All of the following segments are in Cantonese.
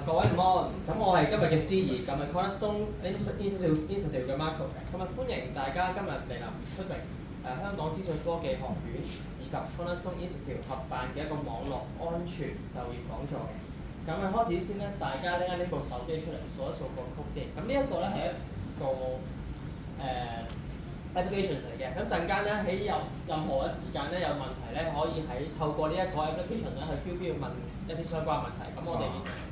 各位午安，咁我係今日嘅司儀，咁係 Cornerstone Institute 嘅 Marco 嘅，咁歡迎大家今日嚟臨出席香港資訊科技學院以及 Cornerstone Institute 合辦嘅一個網絡安全就業講座嘅。咁開始先咧，大家拎部手機出嚟數一數個曲先。咁呢一個咧係一個application 嚟嘅。咁陣間咧喺有任何嘅時間咧有問題咧，可以透過呢一個 application 咧去 QQ 問一啲相關問題。咁我哋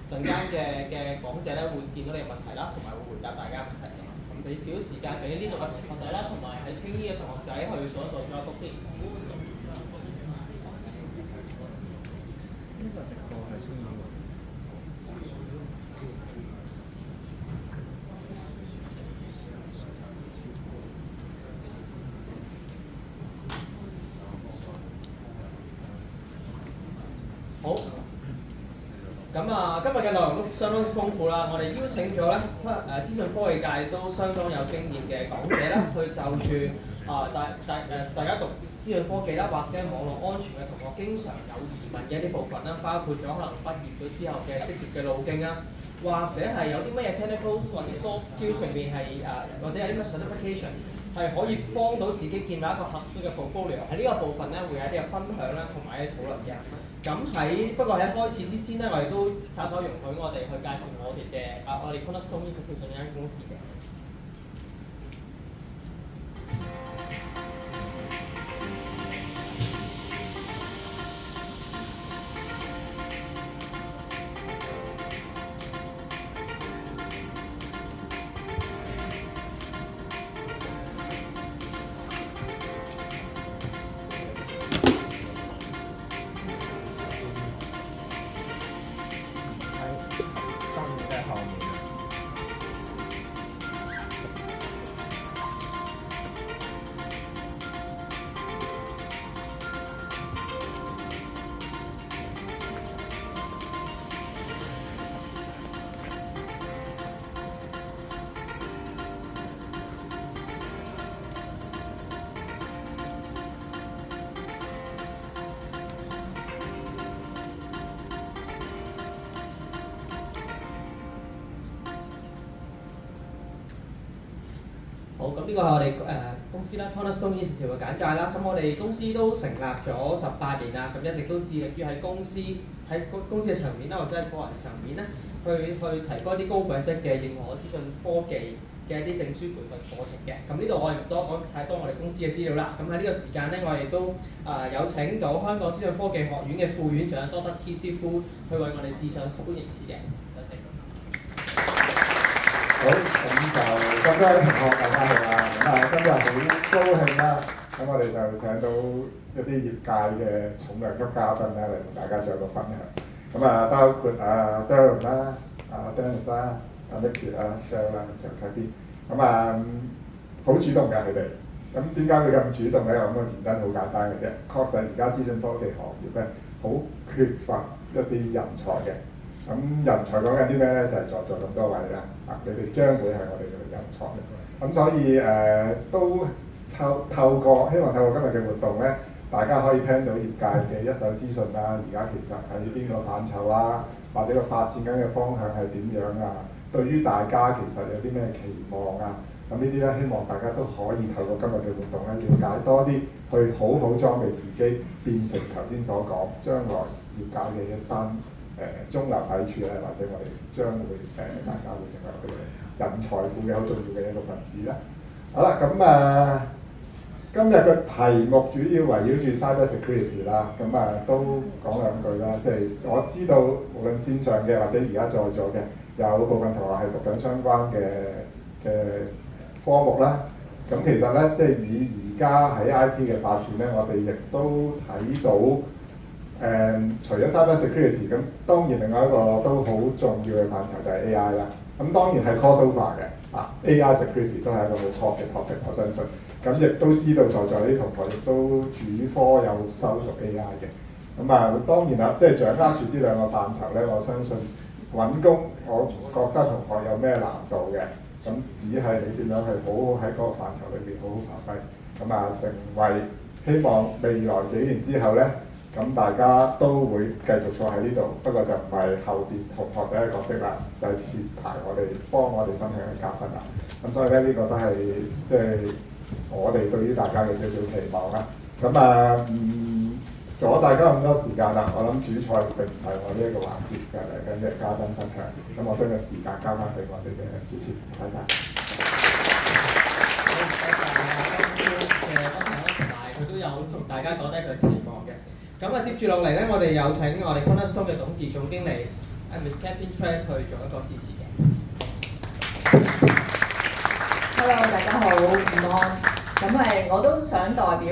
陣間嘅講者咧會見到你嘅問題啦，同埋會回答大家問題嘅。咁俾少少時間俾呢度嘅同學仔啦，同埋喺青衣嘅同學仔去數一數個曲先。呢個直播係青衣喎。好，咁今日嘅內容都相當之豐富啦。我哋邀請咗咧資訊科技界都相當有經驗嘅講者啦，去就住大家讀資訊科技啦，或者網絡安全嘅同學經常有疑問嘅一啲部分啦，包括咗可能畢業咗之後嘅職業嘅路徑啊，或者係有啲乜嘢 technical 或者 soft skills 上面係或者有啲乜 certification 係可以幫到自己建立一個合適嘅 portfolio。喺呢個部分咧會有一啲嘅分享啦，同埋一啲討論嘅。不過喺開始之前咧，我哋都稍稍容許我哋去介紹我哋 Cornerstone Institute 呢間公司嘅。好，咁呢個係我哋公司啦 ，Cornerstone Institute 嘅簡介啦。咁我哋公司都成立咗18年啦，咁一直都致力於喺公司嘅層面啦，或者係個人層面咧，去提供一啲高品質嘅認可資訊科技嘅一啲證書培訓課程嘅。咁呢度我哋唔多講太多我哋公司嘅資料啦。咁喺呢個時間咧，我哋都有請到香港資訊科技學院嘅副院長多德 T 師傅去為我哋致上歡迎詞嘅。有請。好，咁各位同學大家好啊！今日好高興啦，咁我哋就請到一啲業界嘅重量級嘉賓咧嚟同大家做一個分享。包括Darren 啦、Dennis 啦、Nicky 啦、Shell 啦、Kathy。好主動嘅佢哋。咁點解會咁主動咧？咁個原因好簡單嘅啫。確實而家資訊科技行業咧，好缺乏一啲人才嘅。咁人才講緊啲咩咧？就係在座咁多位啦，你哋將會係我哋嘅人才。咁所以都透過希望透過今日嘅活動咧，大家可以聽到業界嘅一手資訊啦。而家其實喺邊個範疇啊，或者個發展緊嘅方向係點樣啊？對於大家其實有啲咩期望啊？咁呢啲咧，希望大家都可以透過今日嘅活動咧，了解多啲，去好好裝備自己，變成頭先所講將來業界嘅一班中流砥柱咧，或者我哋將會大家會成為佢哋人財富嘅好重要嘅一個分子啦。好啦，今日嘅題目主要圍繞住 cyber security 啦，都講兩句啦。即係我知道無論線上嘅或者而家在座嘅，有部分同學係讀緊相關嘅科目啦。咁其實咧，即係以而家喺 IT 嘅發展咧，我哋亦都睇到。除咗 cyber security，咁當然另外一個都好重要嘅範疇就係 AI 啦。咁當然係 crossover 嘅AI security 都係一個好 top 嘅 topic， 我相信。咁亦都知道在座啲同學亦都主科有修讀 AI 嘅。當然啦，即係掌握住呢兩個範疇咧，我相信揾工，我覺得同學有咩難度嘅。咁只係你點樣去好好喺嗰個範疇裏邊好好發揮。成為希望未來幾年之後咧。咁大家都會繼續坐喺呢度，不過就唔係後邊同學仔嘅角色啦，就係前排幫我哋分享嘅嘉賓啦。咁所以咧，呢個都係即係我哋對於大家嘅少少期望啦。咁阻大家咁多時間啦，我諗主菜並唔係我呢一個環節，就係嚟緊嘅嘉賓分享。咁我將個時間交翻俾我哋嘅主持，唔該晒。好，多謝今朝嘅分享啦，同埋佢都有同大家講低佢嘅期望嘅。咁接住落嚟咧，我哋有請我哋 Cornerstone 嘅董事總經理Miss Catherine Tran 去做一個致辭嘅。Hello， 大家好，午安。咁我都想代表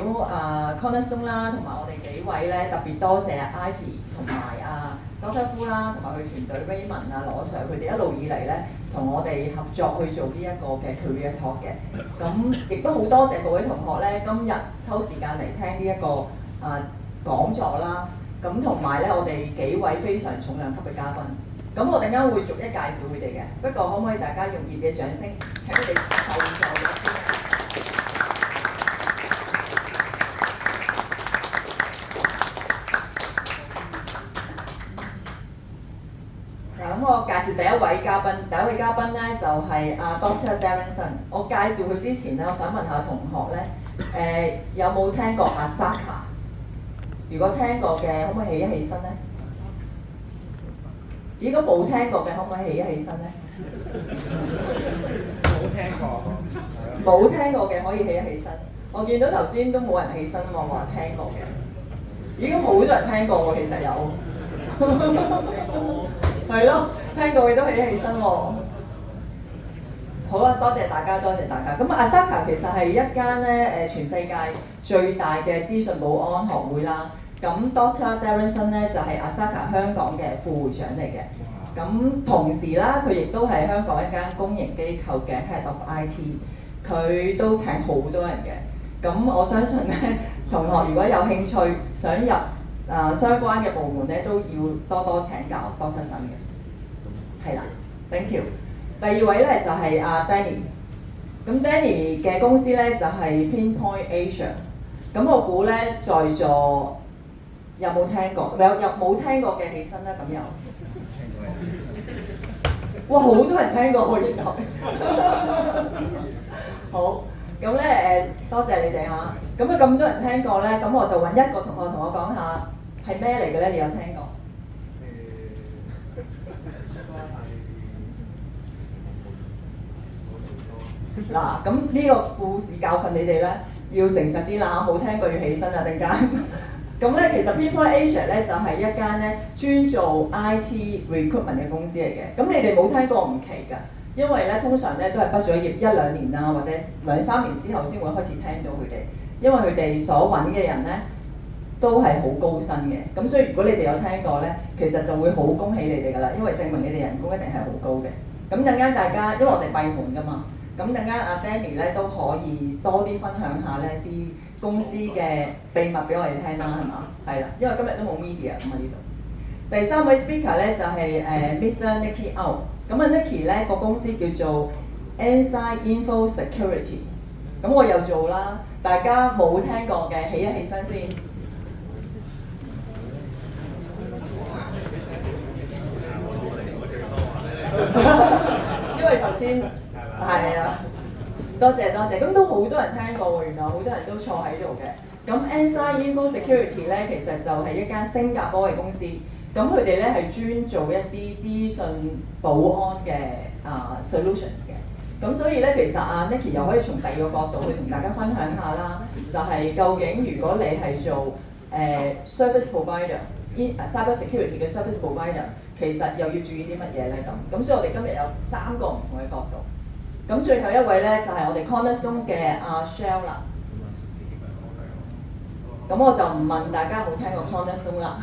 Cornerstone 啦，同埋我哋幾位咧，特別多謝 Ivy 同埋Doctor Fu 啦，同埋佢團隊 Raymond 羅 Sir，佢哋一路以嚟咧同我哋合作去做呢一個嘅 Career Talk 嘅。咁亦都好多謝各位同學咧，今日抽時間嚟聽呢一個講座啦。咁同埋咧，我哋幾位非常重量級嘅嘉賓。咁我陣間會逐一介紹佢哋嘅，不過可唔可以大家用熱烈嘅掌聲請佢哋受助咗先？咁我介紹第一位嘉賓，咧就係Dr. Darrenson。我介紹佢之前咧，我想問下同學咧，有冇聽過Asaka？如果聽過嘅，可唔可以起一起身咧？如果冇聽過嘅，可唔可以起一起身咧？冇聽過嘅可以起一起身。我見到頭先都冇人起身啊嘛，話聽過嘅。已經好多人聽過喎，其實有。係咯，聽過嘅都起起身喎。好啊，多謝大家，多謝大家。咁Asaka其實係一間咧全世界最大嘅資訊保安學會啦。咁 Dr. Darrenson 咧就係Asaka香港嘅副會長嚟嘅。咁同時啦，佢亦都係香港一間公營機構嘅 Head of IT， 佢都請好多人嘅。咁我相信咧，同學如果有興趣想入相關嘅部門咧，都要多多請教 Dr. Sun 嘅。係啦 ，thank you。第二位咧就係Danny。咁 Danny 嘅公司咧就係 Pinpoint Asia。咁我估咧在座有冇聽過？有冇聽過嘅起身啦，咁有。哇！好多人聽過喎，原來。好，咁咧多謝你哋嚇。咁多人聽過咧，咁我就揾一個同學同我講下係咩嚟嘅咧？你有聽過？嗱，咁呢個故事教訓你哋咧，要誠實啲啦嚇，冇聽過要起身啊，陣間。咁咧，其實 Pinpoint Asia 咧就係一間咧專做 IT recruitment 嘅公司嚟嘅。咁你哋冇聽過唔奇㗎，因為咧通常咧都係畢咗業1-2年啦，或者2-3年之後先會開始聽到佢哋，因為佢哋所揾嘅人咧都係好高薪嘅。咁所以如果你哋有聽過咧，其實就會好恭喜你哋㗎啦，因為證明你哋人工一定係好高嘅。咁陣間大家，因為我哋閉門㗎嘛，咁陣間阿 Danny 咧都可以多啲分享下咧啲公司嘅秘密俾我哋聽啦，係嘛？係啦，因為今日都冇 media 咁喺呢度。第三位 speaker 咧就係Mr. Nicky Au。咁Nicky 咧個公司叫做 Ensign Info Security。咁我又做啦，大家冇聽過嘅起一起身先。因為頭先係啊。多謝多謝，咁都好多人聽過喎，原來好多人都坐喺度嘅。咁 Ensign Info Security 咧，其實就係一間新加坡嘅公司，咁佢哋咧係專做一啲資訊保安嘅solutions 嘅。咁所以咧，其實Nicky 又可以從第二個角度去同大家分享下啦，就係究竟如果你係做service provider、cyber security 嘅 service provider， 其實又要注意啲乜嘢咧？咁所以我哋今日有3個唔同嘅角度。咁最後一位咧就係我哋 Cornerstone 嘅Shell 啦。咁我就唔問大家有冇聽過 Cornerstone 啦，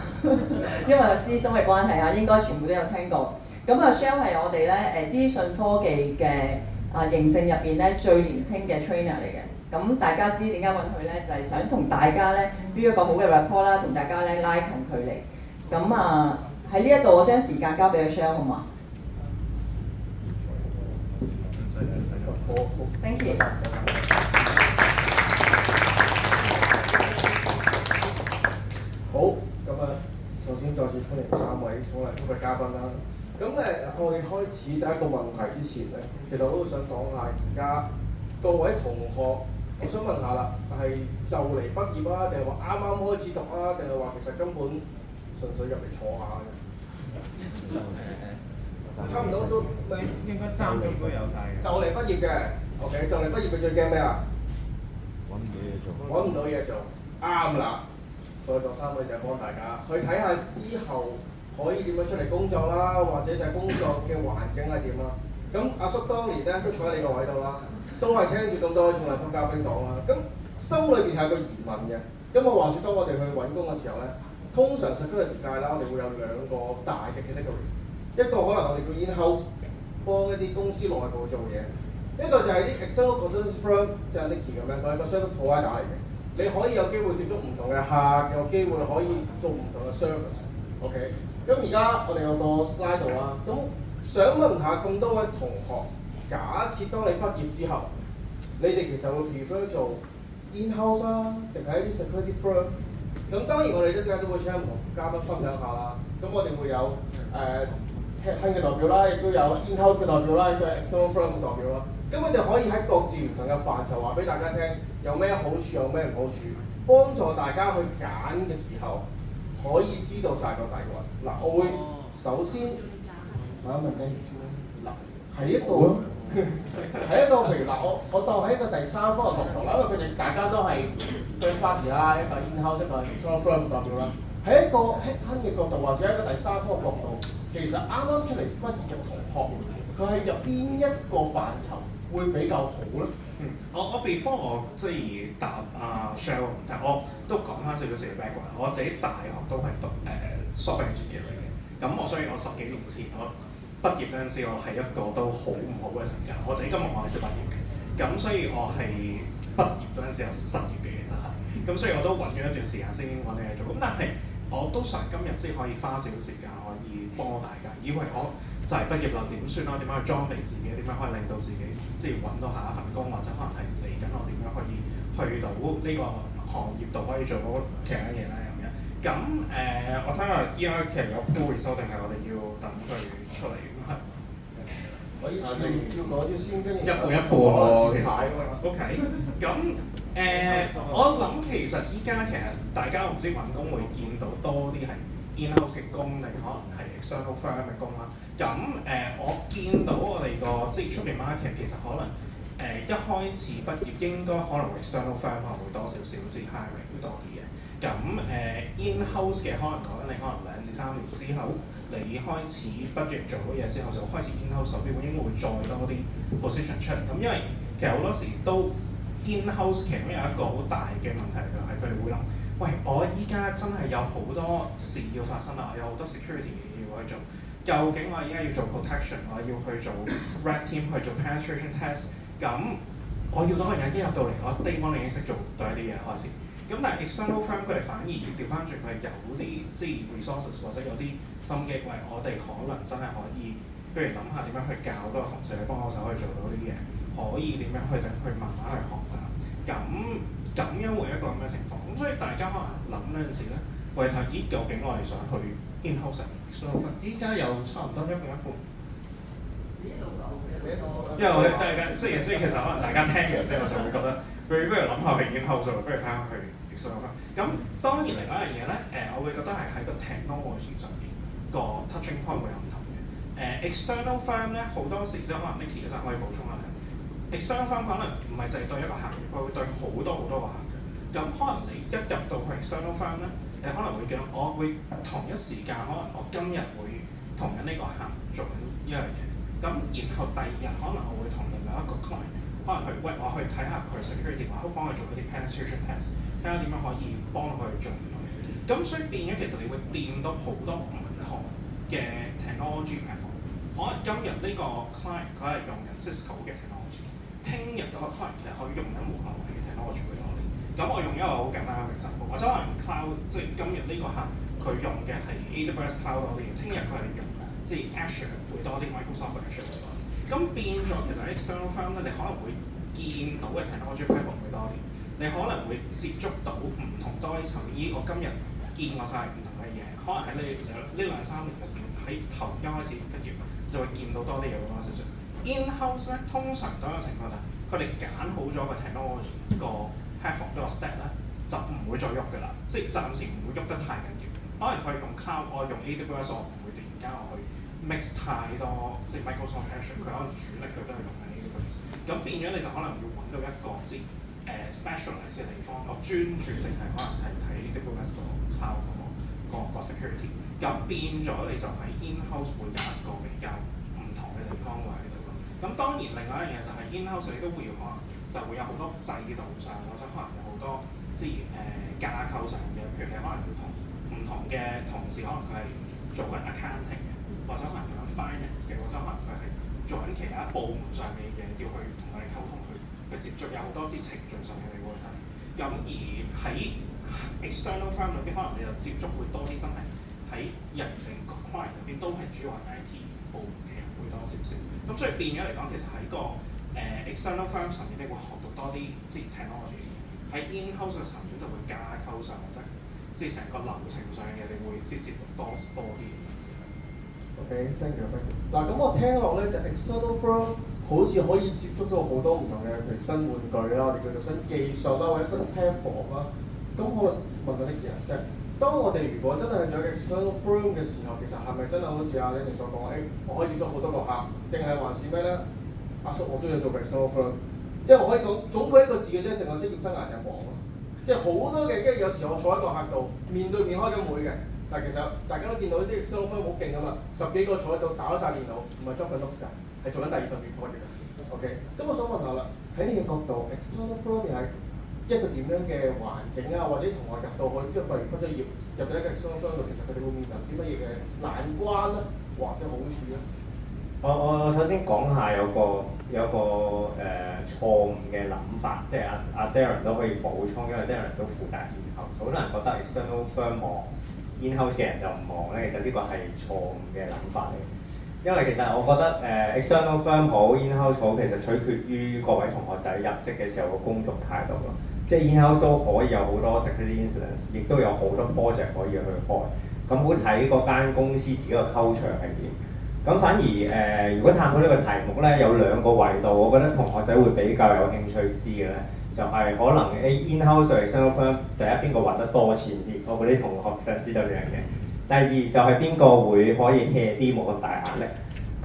因為有師生嘅關係應該全部都有聽過。咁Shell 係我哋咧資訊科技嘅認證入邊咧最年輕嘅 trainer 嚟嘅。咁大家知點解揾佢咧？就係想同大家咧 build 一個好嘅 rapport 啦，同大家咧拉近距離。咁喺呢一度我將時間交俾阿 Shell 好嘛？Thank you。好。先再次歡迎3位重量級嘅嘉賓啦。咁我哋開始第一個問題之前咧，其實我都想講下而家各位同學，我想問下啦，係就嚟畢業啊，定係話啱啱開始讀啊，定係話其實根本純粹入嚟坐下嘅？差唔多都應該3種都有晒嘅。就嚟畢業嘅 ，OK， 就嚟畢業嘅最驚咩啊？揾唔到嘢做。揾唔到嘢做，啱啦！在座3位就幫大家去睇下之後可以點樣出嚟工作啦，或者就係工作嘅環境係點啦。咁阿叔當年咧都坐喺你個位度啦，都係聽住咁多位重量級嘉賓講啦。咁心裏邊係有個疑問嘅。咁我話説，當我哋去揾工嘅時候咧，通常 security 界啦，我哋會有2個大嘅 category。一個可能我哋叫 in-house， 幫一啲公司內部做嘢；一個就係啲 external consulting firm， 即係 Nicky 咁樣，佢係個 service provider 嚟嘅。你可以有機會接觸唔同嘅客，有機會可以做唔同嘅 service。OK， 咁而家我哋有個 slide 度啦。咁想問下咁多位同學，假設當你畢業之後，你哋其實會 prefer 做 in-house 啊，定係一啲 security firm？ 咁當然我哋一陣間都會請唔同嘉賓分享下啦。咁我哋會有headhunting 嘅代表啦，亦都有 in-house 嘅代表啦，亦都有 external firm 嘅代表啦。咁佢哋可以喺各自唔同嘅範疇話俾大家聽，有咩好處，有咩唔好處，幫助大家去揀嘅時候可以知道晒個大概。嗱，我會首先問一問咩意思咧？嗱，係一個係一個譬如嗱，我當係一個第三方嘅角度啦，因為佢哋大家都係 first party 啦，一個 in-house 一個 external firm 嘅代表啦。喺一個 headhunting 嘅角度，或者一個第三方嘅角度，其實啱啱出嚟畢業嘅同學，佢係入邊一個範疇會比較好咧？我 before 我即係答阿 Cheryl 問題，我都講翻少少嘅 background。我自己大學都係讀software engineer 嚟嘅，咁所以我10幾年前我畢業嗰陣時，我係一個都好唔好嘅時間。我自己今日我係先畢業嘅，咁所以我係畢業嗰陣時有失業嘅，其實係，咁所以我都揾咗一段時間先揾嘢做。咁但係我都想今日先可以花少少時間可以幫大家，以為我就係畢業啦，點算啦？點樣去裝備自己？點樣可以令到自己即係揾到下一份工，或者可能係嚟緊我點樣可以去到呢個行業度可以做到其他嘢咧咁樣。咁我睇下依家其實有 pool result 定係我哋要等佢出嚟咁係。我要講咗先，跟住一半一半喎，其實。牌㗎嘛。OK， 咁我諗其實依家其實大家唔知揾工會見到多啲係 in-house 嘅工定可能係 external firm 嘅工啦。咁我見到我哋個即係出面 market 其實可能一開始畢業應該可能 external firm 可能會多少少，即係 hiring 會多啲嘅。咁in-house 嘅可能講緊你可能2至3年之後，你開始畢業做咗嘢之後，就開始 in-house 手邊應該會再多啲 position 出嚟。咁因為其實好多時都 in-house 其實有一個好大嘅問題就係佢哋會諗，喂，我依家真係有好多事要發生啦，有好多 security 嘅嘢要去做。究竟我而家要做 protection， 我要去做 red team 去做 penetration test， 咁我要多個人一入到嚟，我 day one 已經識做對一啲嘢開始。咁但係 external firm 佢哋反而調翻轉，佢係有啲即係 resources 或者有啲心機，喂，我哋可能真係可以，不如諗下點樣去教多個同事去幫我手去做到呢啲嘢，可以點樣去等佢慢慢去學習。咁樣會一個咁嘅情況。咁所以大家可能諗嗰陣時咧，我哋睇咦究竟我哋想去 in-house external firm， 依家又差唔多一半一半。因為我大家即係其實可能大家聽完之後就會覺得，不如諗下去 in-house， 不如睇下去 external firm。咁當然嚟講一樣嘢咧，我會覺得係喺個 technology 上邊個 touching point 會有唔同嘅。external firm 咧好多時即係可能 Nicky 其實可以補充下咧 ，external firm 可能唔係淨係對一個客嘅，佢會對好多個客嘅。咁可能你一入到去 external firm 咧，你可能會見到我會同一時間可能我今日會同緊呢個客做緊一樣嘢。咁然後第二日可能我會同另外一個 client， 可能去喂我去睇下佢 security， 我幫佢做一啲 penetration test， 睇下點樣可以幫到佢做唔同嘢。咁所以變咗其實你會掂到好多唔同嘅 technology platform。可能今日呢個 client 佢係用緊 Cisco 嘅 technology， 聽日嗰個 client 其實可以用緊無限嘅 technology 去多啲。咁我用一個好簡單嘅例子，或者可能 cloud， 即係今日呢個客佢用嘅係 AWS cloud 多啲，聽日佢係用即係 Azure 會多啲 ，Microsoft Azure 會多啲。咁變咗其實喺 external firm 咧，你可能會見到嘅 technology platform 會多啲，你可能會接觸到唔同多啲層面。我今日見過晒唔同嘅嘢，可可能喺呢兩三年入邊，喺頭一開始畢業就會見到多啲嘢會多少少。In-house 咧，通常都有情況就係佢哋揀好咗個 technology 個 platform 個 stack 咧，就唔會再喐㗎啦，即係暫時唔會喐得太緊要。可能佢用 cloud，我用 AWS，我唔會突然間我去 mix 太多，即係 Microsoft Azure，佢可能主力佢都係用緊 AWS。咁變咗你就可能要揾到一個specialize 嘅地方，我專注淨係可能係睇 AWS 個 cloud 個 security。咁變咗你就喺 in-house 會有一個比較唔同嘅地方會喺度咯。咁當然另外一樣嘢就係 in-house 你都會可能就會有好多制度上或者可能有好多架構上嘅，譬如你可能要同唔同嘅同事，可能佢係做緊 accounting 嘅，或者可能做緊 finance 嘅，或者可能佢係做緊其他部門上面嘅嘢，要去同佢哋溝通去接觸，有好多程序上嘅你會睇。咁而喺 external firm 裏邊，可能你就接觸會多啲真係喺人哋 client 入邊都係主要係 IT 部門嘅人會多少少。咁所以變咗嚟講，其實喺個external firm 上面，你會學到多啲technology。喺 in-house 嘅層面就會架構上或者即係成個流程上嘅，你會接觸多啲。OK，thank you。嗱，咁我聽落咧就 external firm 好似可以接觸到好多唔同嘅，譬如新玩具啦，我哋叫做新技術啦，或者新 platform 啦。咁我問下 Nicky 啊，即係當我哋如果真係去咗 external firm 嘅時候，其實係咪真係好似阿 Nicky 所講我可以接到好多個客，定係還是咩咧？阿叔我都要做 external firm。即係我可以講總括一個字嘅啫，成個職業生涯就係忙咯。即係好多嘅，跟住有時我坐喺個客度，面對面開緊會嘅，但係其實大家都見到啲 external firm 好勁㗎嘛，10幾個坐喺度打開晒電腦，唔係 drop 緊 notes 㗎，係做緊第二份 report 嘅。OK，咁我想問下啦，喺呢個角度 external firm 係一個點樣嘅環境啊，或者同學入到去，即係譬如畢咗業入到一個 external firm 度，其實佢哋會面臨啲乜嘢嘅難關啦，或者好處咧？我首先講下有個錯誤嘅諗法，即係阿 Darren 都可以補充，因為 Darren 都負責 in-house。好多人覺得 external firm 忙 in-house 嘅人就唔忙咧，其實呢個係錯誤嘅諗法嚟。因為其實我覺得external firm 好 in-house 好，其實取決於各位同學仔入職嘅時候個工作態度咯。即係 in-house 都可以有好多 security incidents， 亦都有好多 project 可以去開。咁好睇嗰間公司自己個 culture 係點。咁反而如果探討呢個題目咧，有兩個維度，我覺得同學仔會比較有興趣知嘅咧，就係可能 in-house 對 external firm 第一邊個揾得多錢啲，我嗰啲同學想知道呢樣嘢。第二就係邊個會可以 hea 啲，冇咁大壓力。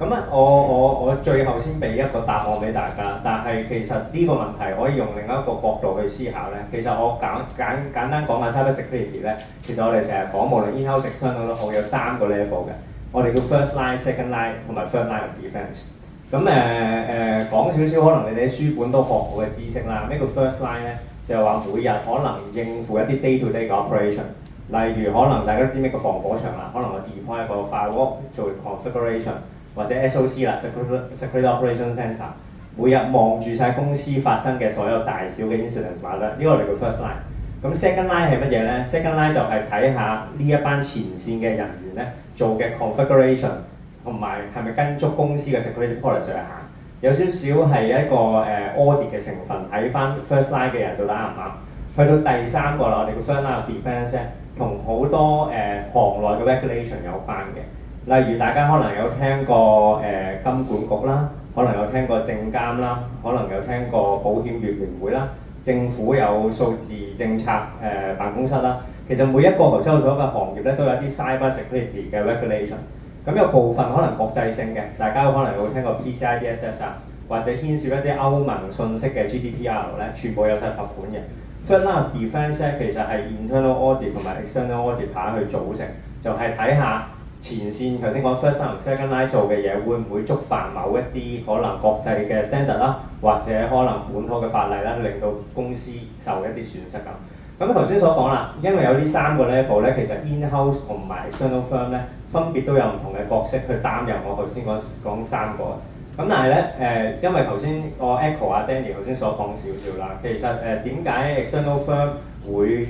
咁咧，我最後先俾一個答案俾大家，但係其實呢個問題可以用另一個角度去思考咧。其實我簡單講下 cyber security 咧，其實我哋成日講無論 in-house external 都好，有3個 level 嘅。我哋叫 first line、second line 同埋 third line of defence。咁講少少，可能你哋喺書本都學過嘅知識啦。咩叫 first line 咧？就係話每日可能應付一啲 day to day 嘅 operation。例如可能大家都知咩叫防火牆啦，可能我 deploy 一個 firewall 做 configuration， 或者 SOC 啦 security operation center， 每日望住晒公司發生嘅所有大小嘅 incidents 話咧，呢個我哋叫 first line。咁 second line 係乜嘢咧 ？second line 就係睇下呢一班前線嘅人員咧做嘅 configuration 同埋係咪跟足公司嘅 security policy 去行，有少少係一個audit 嘅成分，睇翻 first line 嘅人做得啱唔啱。去到第3個啦，我哋叫 third line of defence 咧，同好多行內嘅 regulation 有關嘅。例如大家可能有聽過金管局啦，可能有聽過證監啦，可能有聽過保險業聯會啦。政府有數字政策辦公室啦，其實每一個頭先我所講嘅行業咧都有啲 cyber security 嘅 regulation。咁有部分可能國際性嘅，大家可能有聽過 PCI DSS 啊，或者牽涉一啲歐盟信息嘅 GDPR 咧，全部有晒罰款嘅。Third line of defence 咧，其實係 internal audit 同埋 external auditor 去組成，就係睇下前線頭先講 first line 同 second line 做嘅嘢會唔會觸犯某一啲可能國際嘅 standard 啦，或者可能本土嘅法例啦，令到公司受一啲損失咁。咁頭先所講啦，因為有呢3個 level 咧，其實 in-house 同埋 external firm 咧，分別都有唔同嘅角色去擔任我頭先講3個。咁但係咧因為頭先我 echo 阿 Danny 頭先所講少少啦，其實點解 external firm 會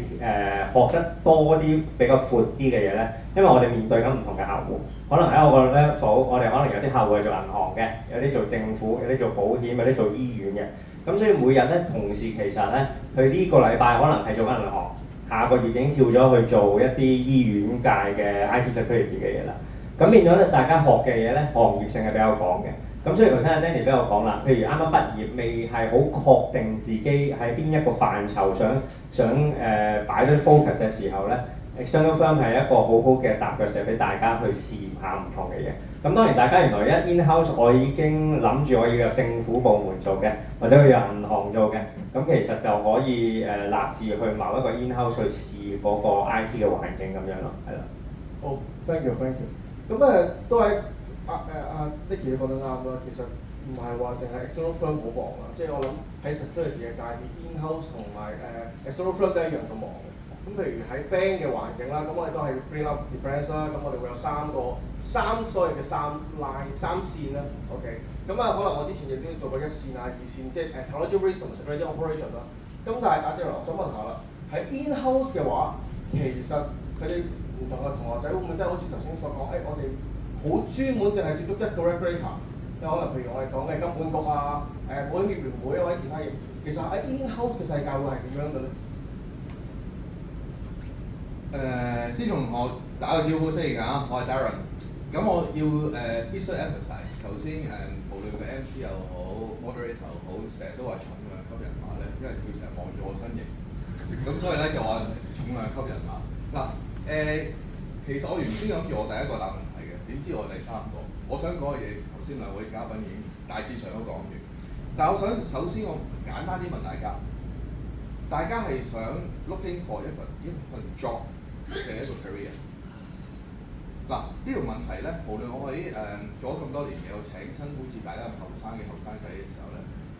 學得多啲比較闊啲嘅嘢咧？因為我哋面對緊唔同嘅客戶，可能喺我個 level， 我哋可能有啲客戶係做銀行嘅，有啲做政府，有啲做保險，有啲做醫院嘅。咁所以每日咧，同事其實咧，佢呢個禮拜可能係做緊銀行，下個月已經跳咗去做一啲醫院界嘅 IT security 嘅嘢啦。咁變咗咧，大家學嘅嘢咧，行業性係比較廣嘅。咁所以頭先阿 Danny 俾我講啦，譬如啱啱畢業未係好確定自己喺邊一個範疇想擺咗 focus 嘅時候咧，external firm 係一個好好嘅踏腳石俾大家去試驗下唔同嘅嘢。咁當然大家原來一 in-house 我已經諗住我要入政府部門做嘅，或者去入銀行做嘅，咁其實就可以立志去某一個 in-house 去試嗰個 IT 嘅環境咁樣咯，係啦。好 ，thank you。咁都係Nicky 都講得啱啦。其實唔係話淨係 external firm 好忙啦，即係我諗喺 security 嘅界別 in-house 同埋external firm 都一樣咁忙嘅。咁譬如喺 bank 嘅環境啦，咁我哋都係 free love defence 啦，咁我哋會有三所謂嘅三線啦 ，OK。咁可能我之前亦都做過一線啊、二線，即係technology risk 同 security operation 啦。咁但係阿 Darren，我想問下啦，喺 in-house 嘅話，其實佢哋唔同嘅同學仔會唔會真係好似頭先所講，我哋好專門淨係接觸一個 regulator， 即係可能譬如我哋講嘅金管局啊、保險業聯會啊或者其他嘢，其實喺 in-house 嘅世界會係點樣嘅咧？先同我打個招呼先㗎，我係 Darren。咁我要必須 emphasize 頭先無論個 MC 又好 moderator 又好，成日都話重量級人馬咧，因為佢成日望住我身形，咁所以咧就話重量級人馬。嗱其實我原先諗住我第一個答問題嘅，點知我第三個。我想講嘅嘢頭先兩位嘉賓已經大致上都講完，但係我想首先我簡單啲問大家係想 looking for 一份 job 嘅一個 career。嗱呢條問題咧，無論我喺做咗咁多年嘢，我請親好似大家咁後生仔嘅時候咧，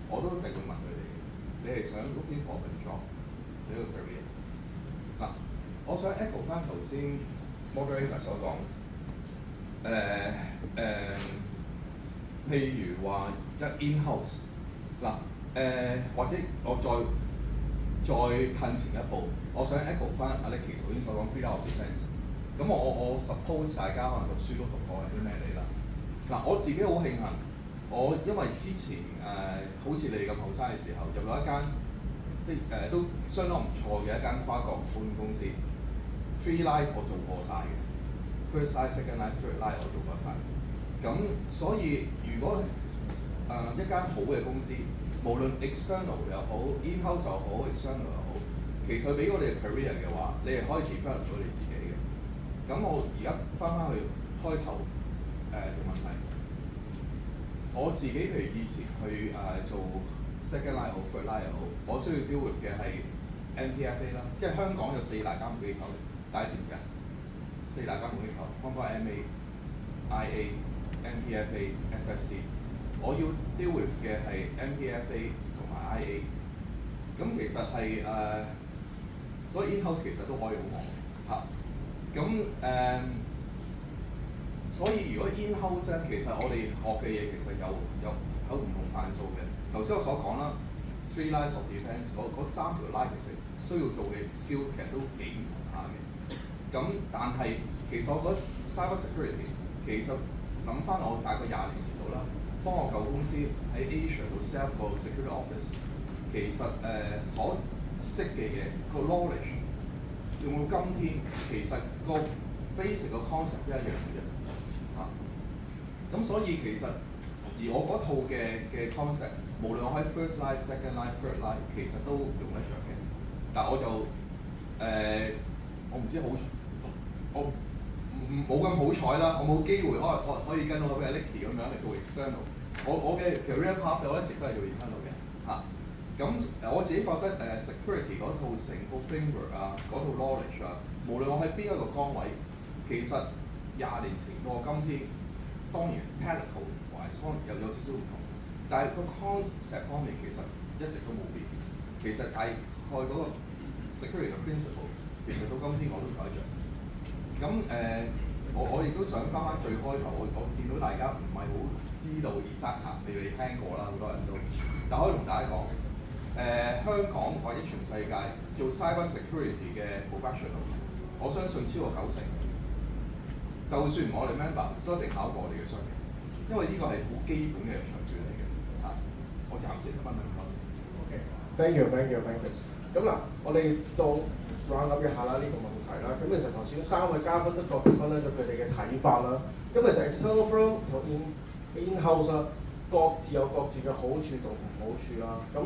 我都一定會問佢哋：你係想 looking for 份 job 呢個 career？嗱，我想 echo 翻頭先 moderator 所講，譬如話一 in-house 嗱，或者我再近前一步，我想 echo 翻阿 Nicky 頭先所講 freedom of defence。咁我 suppose 大家可能讀書都讀過係啲咩嚟啦？嗱，我自己好慶幸，我因為之前好似你咁後生嘅時候，入咗一間都相當唔錯嘅一間跨國保險公司 ，three lines 我做過晒嘅 ，first line、second line、third line 我做過晒。咁所以如果一間好嘅公司，無論 external 又好 in-house 又好 external 又好，其實俾我哋嘅 career 嘅話，你係可以 develop 到你自己嘅。咁我而家翻去開頭嘅問題，我自己譬如以前去做 second line 好 third line 又好，我需要 deal with 嘅係 MPFA 啦，即係香港有4大監管機構，大家知唔知啊？4大監管機構，包括 MA、IA、MPFA、SFC， 我要 deal with 嘅係 MPFA 同埋 IA。咁其實係所以 in-house 其實都可以好忙嚇。咁所以如果 in-house 咧，其實我哋學嘅嘢其實有唔同範數嘅。頭先我所講啦 ，three lines of defence 嗰3條 line 其實需要做嘅 skill 其實都幾唔同下嘅。咁但係其實我覺得 cyber security 其實諗翻我大概20年前到啦，幫我舊公司喺 Asia 度 set up 個 security office， 其實所識嘅嘢個 knowledge。用到今天，其實個 basic 個 concept 一樣嘅啫，咁所以其實而我嗰套嘅 concept， 無論我喺 first line、second line、third line， 其實都用得着嘅。但我就我唔知我冇咁好彩啦，我冇機會可以跟到好似 Nicky 咁樣嚟做 external。我嘅 career path 我一直都係做 internal 嘅嚇。咁我自己覺得security 嗰套成個 framework 啊，嗰套 knowledge 啊，無論我喺邊一個崗位，其實20年前到今天，當然 technical wise 有少少唔同，但係個 concept 方面其實一直都冇變。其實大概嗰個 security 嘅 principle， 其實到今天我都睇着。咁我亦都想翻最開頭，我見到大家唔係好知道 Esaka， 你聽過啦，好多人都，但可以同大家講。香港或者全世界做 cyber security 嘅 professional， 我相信超過90%。就算唔我哋 member 都一定考過我哋嘅商業，因為呢個係好基本嘅入場券嚟嘅嚇。我暫時分享多先。OK，thank you。咁嗱，我哋到 round up 一下啦呢個問題啦。咁其實頭先3位嘉賓都各自分享咗佢哋嘅睇法啦。咁其實 external firm 同 in-house 啦，各自有各自嘅好處同唔好處啦。咁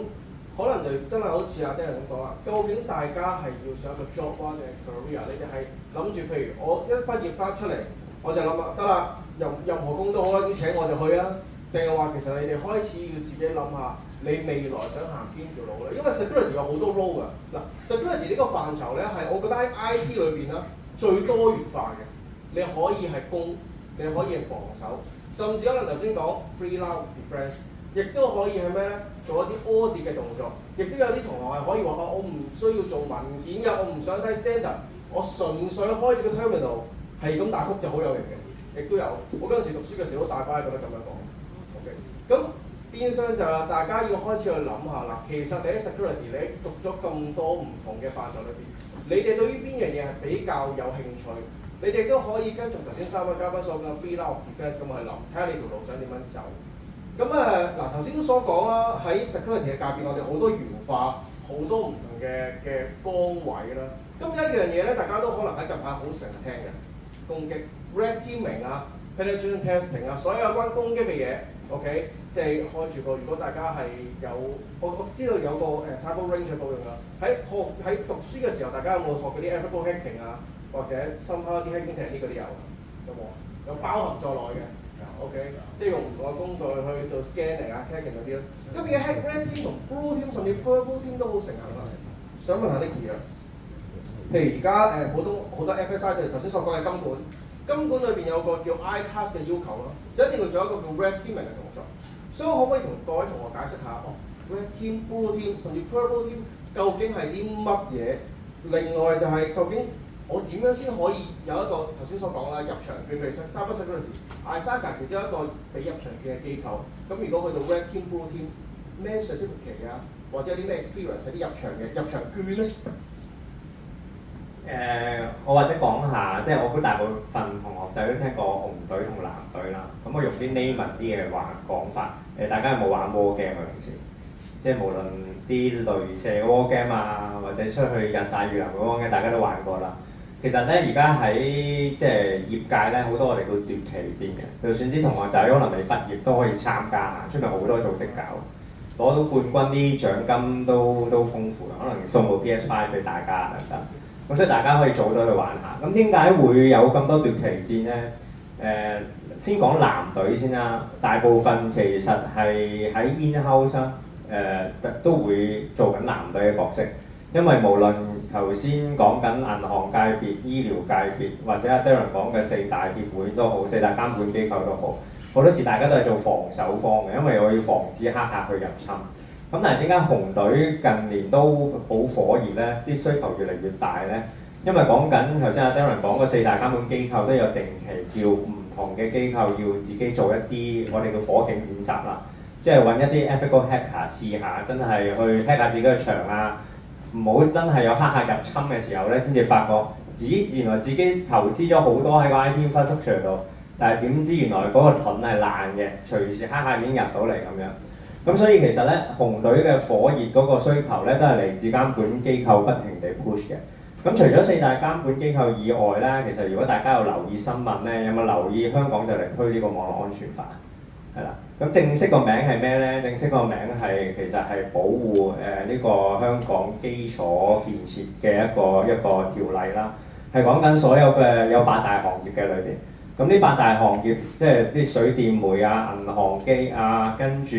可能就真係好似阿 Darren 咁講啦，究竟大家係要上一個 job 啊定係 career？你哋係諗住譬如我一畢業翻出嚟，我就諗啊得啦，任何工都好啦，要請我就去啊。定係話其實你哋開始要自己諗下，你未來想行邊條路咧？因為 security 有好多 role 㗎。嗱 ，security 呢個範疇咧係我覺得喺 IT 裏邊啦最多元化嘅。你可以係攻，你可以係防守，甚至可能頭先講 free line defense， 亦都可以係咩咧？做一啲 audit 嘅動作，亦都有啲同學係可以話我唔需要做文件㗎，我唔想睇 standard， 我純粹開住個 terminal 係咁打曲就好有型嘅，亦都有。我嗰陣時讀書嘅時候，大把係覺得咁樣講。咁變相就係大家要開始去諗下啦。其實你喺 security 你讀咗咁多唔同嘅範疇裏邊，你哋對於邊樣嘢係比較有興趣？你哋都可以跟從頭先3位嘉賓所講嘅 free line of defense 咁去諗，睇下你條路想點樣走。咁嗱頭先都所講啦，喺 security 嘅界別，我哋好多元化，好多唔同嘅崗位啦。咁有一樣嘢咧，大家都可能喺近排好成日聽嘅攻擊 red teaming 啊、penetration testing 啊，所有有關攻擊嘅嘢。OK， 即係開住個。如果大家係有，我知道有個cyber range 嘅報用啦。喺讀書嘅時候，大家有冇學嗰啲 ethical hacking 啊，或者 somehow 啲 hacking technique 嗰啲有冇？有包含在內嘅。OK， 即係用唔同嘅工具去做 scanning 啊、hacking 嗰啲咯。咁而家 red team 同 blue team 甚至 purple team 都好成行啦。想問下 Nicky 啊，譬如而家普通好多 FSI 就頭先所講嘅金管裏邊有個叫 IPASS 嘅要求咯，就一定要做一個叫 red teaming 嘅動作。所以我可唔可以同各位同學解釋下red team、blue team 甚至 purple team 究竟係啲乜嘢？另外就係究竟我點樣先可以有一個頭先所講啦入場券，譬如 cyber security、ISACA 其中一個俾入場券嘅機構。咁如果去到 red team、blue team 咩 certificate 啊，或者有啲咩 experience 喺啲入場券咧？我或者講下，即係我估大部分同學仔都聽過紅隊同藍隊啦。咁我用啲 layman 啲嘅講法，大家有冇玩 war game 啊？平時即係無論啲雷射 war game 啊，或者出去日曬雨淋嘅 war game，大家都玩過啦。其實咧，而家喺即係業界咧，好多我哋叫奪旗戰嘅。就算啲同學仔可能未畢業都可以參加下，出面好多組織搞，攞到冠軍啲獎金都豐富啦，可能送部 PS5 俾大家等等。咁所以大家可以早啲去玩下。咁點解會有咁多奪旗戰咧？先講藍隊先啦。大部分其實係喺 in-house 都會做緊藍隊嘅角色，因為無論頭先講緊銀行界別、醫療界別，或者阿 Darren 講嘅4大協會都好、4大監管機構都好，好多時大家都係做防守方嘅，因為我要防止黑客去入侵。咁但係點解紅隊近年都好火熱咧？啲需求越嚟越大咧？因為講緊頭先阿 Darren 講嗰4大監管機構都有定期叫唔同嘅機構要自己做一啲我哋叫火警演習啦，即係揾一啲 ethical hacker 試下，真係去 hack 下自己嘅牆啊，唔好真係有黑客入侵嘅時候咧，先至發覺，原來自己投資咗好多喺個 IT infrastructure 度，但係點知原來嗰個盾係爛嘅，隨時黑客已經入到嚟咁樣。咁所以其實咧，紅隊嘅火熱嗰個需求咧，都係嚟自監管機構不停地 push 嘅。咁除咗4大監管機構以外咧，其實如果大家有留意新聞咧，有冇留意香港就嚟推呢個網絡安全法？係啦。咁正式個名係咩咧？正式個名係其實係保護呢個香港基礎建設嘅一個條例啦。係講緊所有嘅有8大行業嘅裏邊。咁呢8大行業，即係啲水電煤啊、銀行機啊，跟住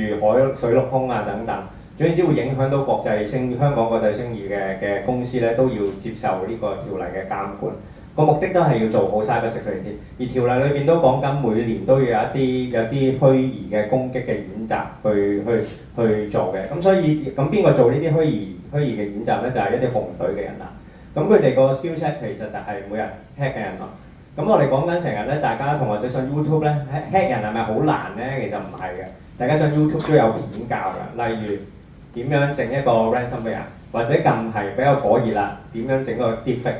水陸空啊等等，總之會影響到香港國際聲譽嘅公司咧，都要接受呢個條例嘅監管。個目的都係要做好 cyber security， 而條例裏邊都講緊每年都要有啲虛擬嘅攻擊嘅演習去做嘅。咁所以咁邊個做呢啲虛擬嘅演習咧？就係一啲紅隊嘅人啦。咁佢哋個 skill set 其實就係每日 hack 嘅人咯。咁我哋講緊成日咧，大家同學仔上 YouTube 咧 hack 人係咪好難咧？其實唔係嘅，大家上 YouTube 都有片教嘅。例如點樣整一個 ransomware， 或者近排比較火熱啦，點樣整個 deepfake。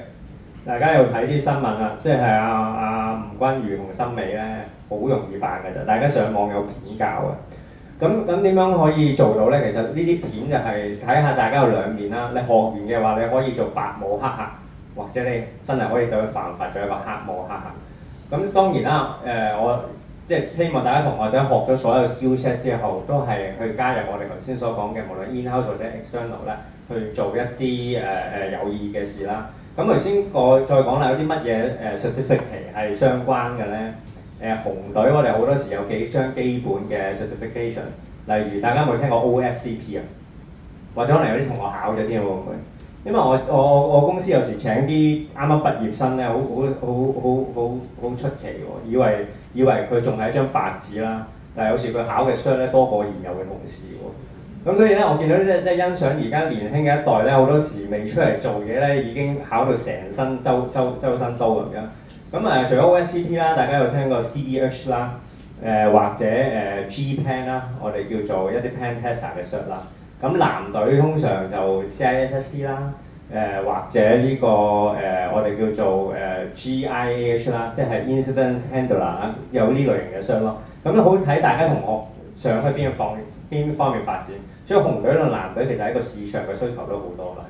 大家有睇啲新聞啦，即係阿吳君如同森美咧，好容易扮嘅啫。大家上網有片教嘅。咁點樣可以做到咧？其實呢啲片就係睇下大家有兩面啦。你學完嘅話，你可以做白帽黑客，或者你真係可以走去犯法做一個黑帽黑客。咁當然啦，我即係希望大家同學仔學咗所有 skill set 之後，都係去加入我哋頭先所講嘅，無論 in-house 或者 external 咧，去做一啲有意義嘅事啦。咁頭先再講啦，有啲乜嘢certificate 係相關嘅咧？紅隊我哋好多時有幾張基本嘅 certification， 例如大家有冇聽過 OSCP 啊？或者可能有啲同學考咗添會唔會？因為我公司有時請啲啱啱畢業生咧，好出奇喎，以為佢仲係一張白紙啦，但係有時佢考嘅 cert 咧多過現有嘅同事喎。咁所以咧，我見到即係欣賞而家年輕嘅一代咧，好多時未出嚟做嘢咧，已經考到成身周身刀咁樣。咁除咗 OSCP 啦，大家有聽過 CEH 啦，或者GPen 啦，我哋叫做一啲 pen tester 嘅 cert 啦。咁藍隊通常就 CISSP 啦，或者呢個我哋叫做GIAH 啦，即係 Incident Handler 啦，有呢類型嘅 cert 咯。咁好睇大家同學想去邊方面發展。所以紅隊同藍隊其實喺個市場嘅需求都好多啦。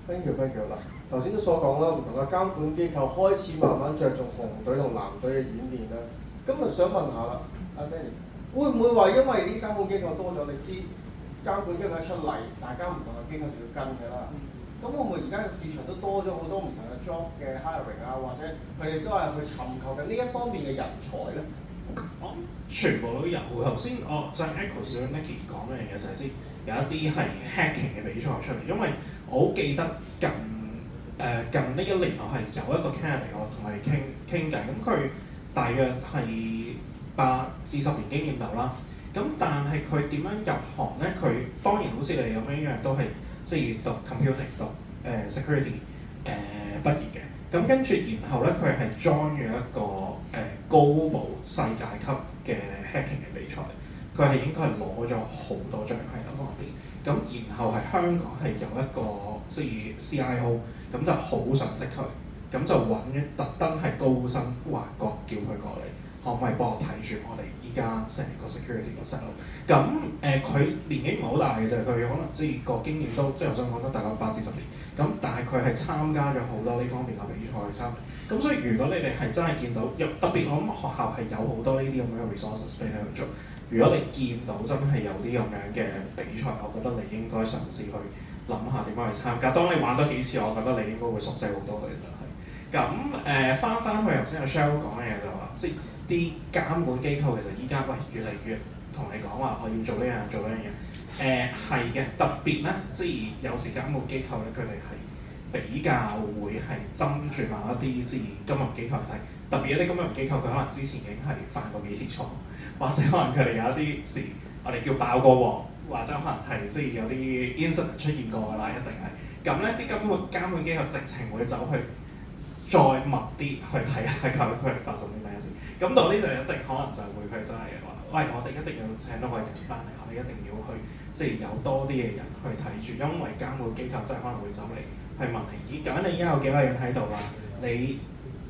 Thank you 啦。頭先都所講啦，唔同嘅監管機構開始慢慢着重紅隊同藍隊嘅演練啦。咁啊想問下啦，阿 Danny，會唔會話因為呢啲監管機構多咗，你知監管機構一出嚟，大家唔同嘅機構就要跟㗎啦。咁會唔會而家嘅市場都多咗好多唔同嘅 job 嘅 hiring 啊，或者佢哋都係去尋求緊呢一方面嘅人才咧？我全部都有。頭先我再 echo 少 Nicky 講一樣嘢就係先有一啲係 hacking 嘅比賽出嚟，因為我好記得近呢一年我係有一個 candidate 我同佢傾偈，咁佢大約係8至10年經驗度啦。咁但係佢點樣入行咧？佢當然好似你咁樣都係即係讀 computing 讀security 畢業嘅。咁跟住然後咧，佢係 join 咗一個高部世界級嘅 hacking 嘅比賽。佢係應該係攞咗好多獎喺嗰方面。咁然後係香港係有一個即係 CIO， 咁就好想識佢，咁就揾特登係高薪挖角叫佢過嚟，可唔可以幫我睇住我哋依家成個 security 個 set up？ 咁佢年紀唔係好大嘅啫，佢可能即係個經驗都即係我想講都大概8至10年。咁但係佢係參加咗好多呢方面嘅比賽參與。咁所以如果你哋係真係見到，特別我諗學校係有好多呢啲咁樣嘅 resources 俾你去做。如果你見到真係有啲咁樣嘅比賽，我覺得你應該嘗試去諗下點樣去參加。當你玩多幾次，我覺得你應該會熟悉好多嘅就係。咁翻去頭先阿 Cheryl 講嘅嘢就話，即係啲監管機構其實依家越嚟越同你講話，我要做呢樣做嗰樣嘢。係嘅，特別咧，即係有時監管機構咧，佢哋係比較會係針住某一啲即係金融機構嚟睇。特別一啲金融機構，佢可能之前已經係犯過幾次錯，或者可能佢哋有一啲事，我哋叫爆過鑊，或者可能係即係有啲 incident 出現過㗎啦，一定係。咁咧啲監管機構直情會走去再密啲去睇下究竟佢哋發生啲咩事。咁到呢度一定可能就會佢真係話，喂，我哋一定要請到個人翻嚟，我哋一定要去即係有多啲嘅人去睇住，因為監管機構真係可能會走嚟去問你，咦，究竟你而家有幾多人喺度啦？你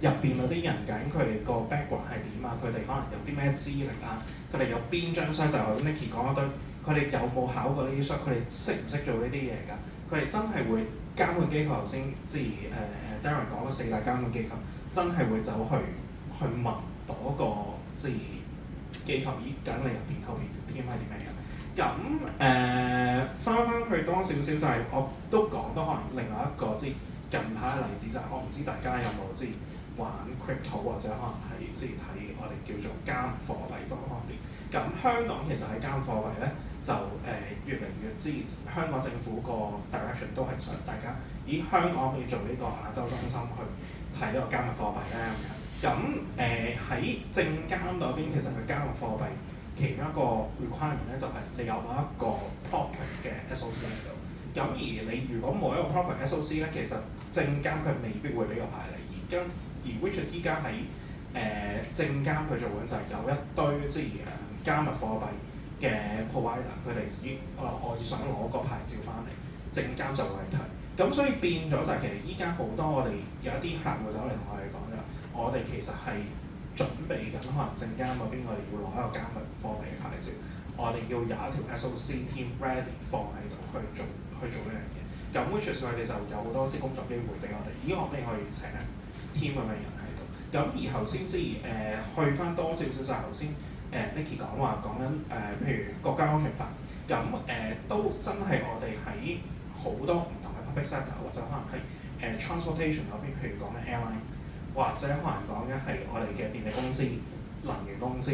入邊嗰啲人究竟佢哋個 background 係點啊？佢哋可能有啲咩資歷啊？佢哋有邊張相就係 Nicky 講一堆，佢哋有冇考過呢啲相？佢哋識唔識做呢啲嘢㗎？佢哋真係會監管機構頭先即係Darren 講嘅4大監管機構，真係會走去問嗰個即係機構，咦，究竟你入邊後邊嘅 team 係點樣嘅？咁翻去多少少就係、我都講多可能另外一個即係近排嘅例子就係、我唔知大家有冇即係玩 crypto 或者可能係即係睇我哋叫做加密貨幣嗰方面。咁香港其實喺加密貨幣咧就越嚟越即係香港政府個 direction 都係想大家，咦，香港可以做呢個亞洲中心去睇呢個加密貨幣咧咁樣。咁喺證監嗰邊其實佢加密貨幣其中一個 requirement 咧就係你有冇一個 proper 嘅 SOC 喺度。咁而你如果冇一個 proper SOC 咧，其實證監佢未必會俾個牌你。而 which is 依家喺證監佢做緊就係有一堆即係加密貨幣嘅 provider， 佢哋已經我想攞個牌照翻嚟，證監就會睇。咁所以變咗就係其實依家好多我哋有一啲客戶走嚟同我哋講嘅，我哋其實係準備緊可能證監嗰邊我哋要攞一個加密貨幣嘅牌照，我哋要有一條 SOC team ready 放喺度去做呢樣嘢。咁 which is 佢哋就有好多工作機會俾我哋，我哋可以請 team 咁嘅人喺度。咁而後先至去翻多少少就係頭先Nicky 講緊譬如國家安全法，咁都真係我哋喺好多唔同嘅 public sector 或者可能係transportation 嗰邊，譬如講緊 airline， 或者可能講緊係我哋嘅電力公司、能源公司，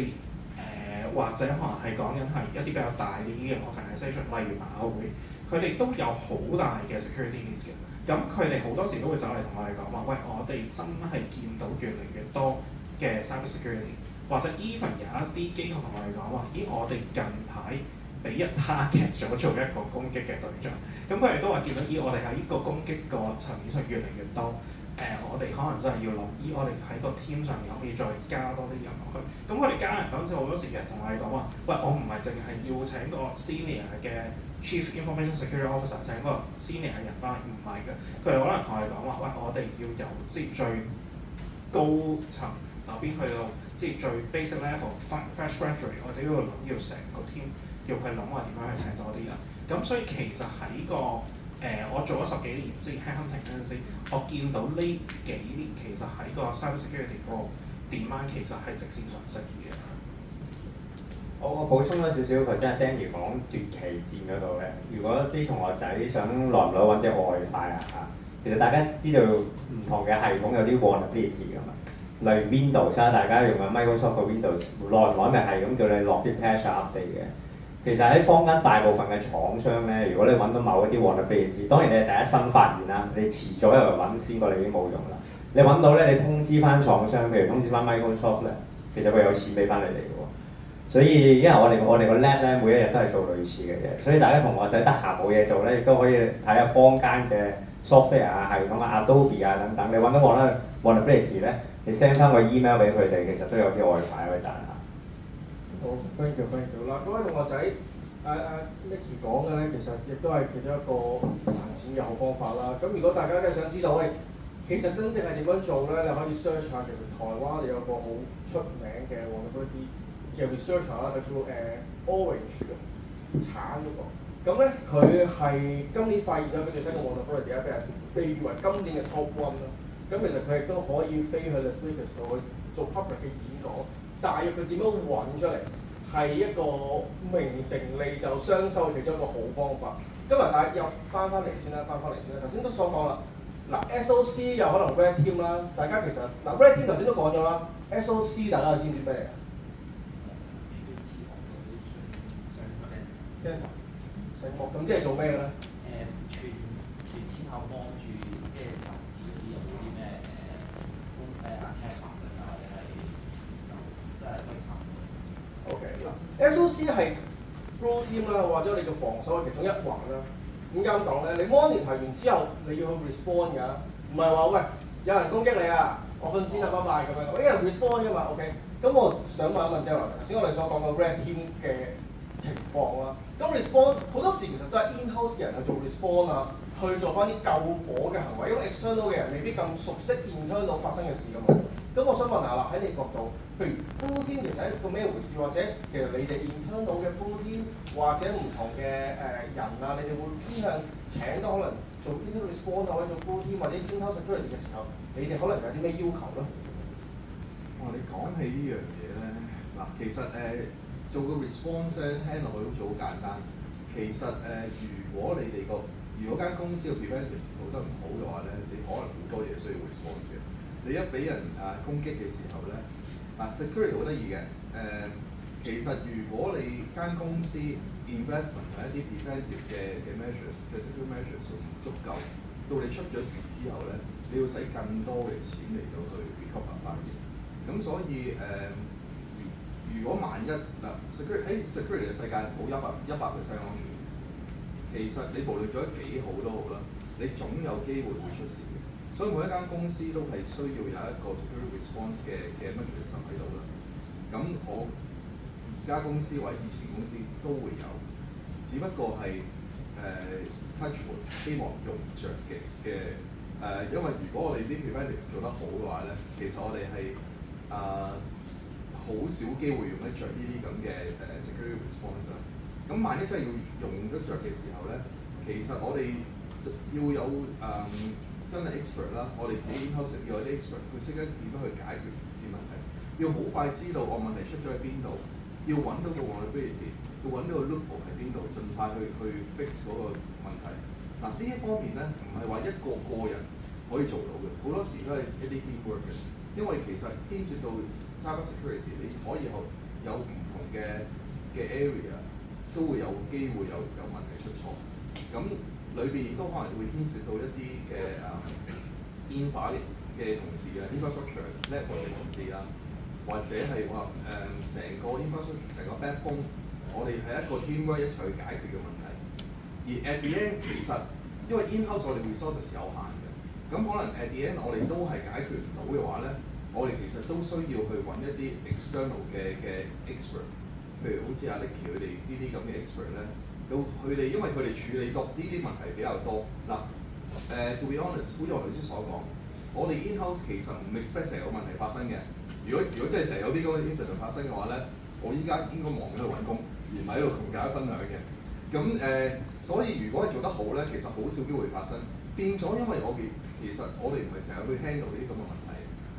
或者可能係講緊係一啲比較大啲嘅 organisation， 例如馬會，佢哋都有好大嘅 security needs 嘅。咁佢哋好多時都會走嚟同我哋講話，喂，我哋真係見到越嚟越多嘅 cyber security， 或者 even 有一啲機構同我哋講話，我哋近排俾人 target 咗做一個攻擊嘅對象。咁佢哋都話見到我哋喺呢個攻擊個層面上越嚟越多。我哋可能真係要諗，我哋喺個 team 上面可唔可以再加多啲人落去？咁佢哋加人嗰陣時，好多時其實同我哋講話，喂，我唔係淨係要請個 senior 嘅 Chief Information Security Officer 請個 senior 嘅人翻嚟，唔係嘅。佢哋可能同我哋講話，喂，我哋要由最高層嗰邊去到最 basic level fresh graduate， 我哋都要諗要成個 team 要去諗話點樣去請多啲人。咁所以其實喺個我做咗10幾年headhunting嗰陣時，我見到呢幾年其實喺個 cyber security 個 demand 其實係直線上升嘅。我補充咗少少，頭先阿 Danny 講奪旗戰嗰度咧，如果啲同學仔想耐唔耐揾啲外快其實大家知道唔同嘅系統有啲 vulnerability 㗎嘛，例如 Windows 大家用緊 Microsoft 嘅 Windows， 耐唔耐咪係咁叫你落啲 patch update 嘅。其實喺坊間大部分嘅廠商咧，如果你揾到某一啲 vulnerability， 當然你係第一身發現啦，你遲早有人揾先過你已經冇用啦。你揾到咧，你通知翻廠商，譬如通知翻 Microsoft 咧，其實佢有錢俾翻你哋嘅喎。所以因為我哋個 lab 咧，每一日都係做類似嘅嘢，所以大家同學仔得閒冇嘢做咧，亦都可以睇下坊間嘅 software 系統Adobe 等等，你揾到 vulnerability 咧，你 send 翻個 email 俾佢哋，其實都有啲外快可以賺下。好 ，thank you。嗱，各位同學仔，Nicky 講嘅咧，其實亦都係其中一個賺錢嘅好方法啦。咁如果大家真係想知道，喂，其實真正係點樣做咧？你可以 search 下，其實台灣有個好出名嘅 vulnerability 嘅 researcher 啦，佢叫Orange 嘅橙嗰個。咁咧，佢係今年發現咗佢最新嘅 vulnerability 咧，被譽為今年嘅 top one 啦。咁其實佢亦都可以飛去 Las Vegas 度去做 public 嘅演講。大約佢點樣揾出嚟，係一個名成利就雙收嘅其中一個好方法。今日大家又翻嚟先啦。頭先都所講啦，嗱 SOC 有可能 Red Team 啦，大家其實嗱 Red Team 頭先都講咗啦 ，SOC 大家知唔知咩嚟啊？醒目咁即係做咩嘅咧？全天候幫住即係實時嗰啲有冇啲咩attack 發生啊，或者係即係可以查。OK 嗱 ，SOC 係 Blue Team 啦，或者你嘅防守嘅其中一環啦。點解咁講咧？你 monitor 完之後，你要去 respond 㗎，唔係話喂有人攻擊你啊，我瞓先啦，拜拜咁樣。有人 respond 㗎嘛 ，OK？咁我想問一問 Darren，頭先我哋所講嘅 Red Team 嘅情況啦。咁 respond 好多時其實都係 in-house 嘅人去做 respond 啊，去做翻啲救火嘅行為，因為 external 嘅人未必咁熟悉 internal 發生嘅事㗎嘛。咁我想問下啦，喺你角度，譬如 Blue Team 其實係一個咩回事，或者其實你哋 internal 嘅 Blue Team 或者唔同嘅人啊，你哋會偏向請到可能做 internal respond 或者做 Blue Team 或者 in-house security 嘅時候，你哋可能有啲咩要求咧？你講起呢樣嘢咧，嗱，其實做個 response 咧，聽落去好似好簡單。其實如果間公司嘅 preventive 做得唔好嘅話咧，你可能好多嘢需要 response 嘅。你一俾人攻擊嘅時候咧，security 好得意嘅。其實如果你間公司 investment 喺一啲 preventive 嘅 measures 嘅 security measures 唔足夠，到你出咗事之後咧，你要使更多嘅錢嚟到去 recover 翻嘅。咁所以如果萬一security 喺 security 嘅世界冇100% 安全，其實你無論做得幾好都好啦，你總有機會會出事嘅。所以每一間公司都係需要有一個 security response 嘅 mechanism 喺度啦。咁我而家公司或者以前公司都會有，只不過係touchwood 希望用着嘅因為如果我哋啲 preventive 做得好嘅話咧，其實我哋係好少機會用得着呢啲咁嘅security response 啦。咁萬一真係要用得着嘅時候咧，其實我哋要有真係 expert 啦，我哋自己 in-house 要有啲 expert， 佢識得點樣去解決啲問題，要好快知道我問題出咗喺邊度，要揾到個 vulnerability， 要揾到個 loophole 喺邊度，盡快去 fix 嗰個問題。嗱呢一方面咧，唔係話一個人可以做到嘅，好多時都係一啲 teamwork 嘅，因為其實牽涉到 cyber security， 你可以有唔同嘅 area 都會有機會有問題出錯，咁裏邊亦都可能會牽涉到一啲嘅infra嘅同事啊 ，infrastructure network 嘅同事啊，或者係話成個 infrastructure 成個 backbone， 我哋係一個 teamwork 一齊去解決嘅問題。而 at the end 其實因為 in-house 我哋 resources 有限嘅，咁可能 at the end 我哋都係解決唔到嘅話咧，我哋其實都需要去揾一啲 external 嘅 expert， 譬如好似阿 Nicky 佢哋呢啲咁嘅 expert 咧，咁佢哋因為佢哋處理過呢啲問題比較多嗱。To be honest， 好似我頭先所講，我哋 in-house 其實唔 expect 成日有問題發生嘅。如果真係成日有啲咁嘅 incident 發生嘅話咧，我依家應該忙緊去揾工，而唔係喺度同大家分享嘅。咁所以如果係做得好咧，其實好少機會發生。變咗，因為其實我哋唔係成日去 handle 呢啲咁嘅問題，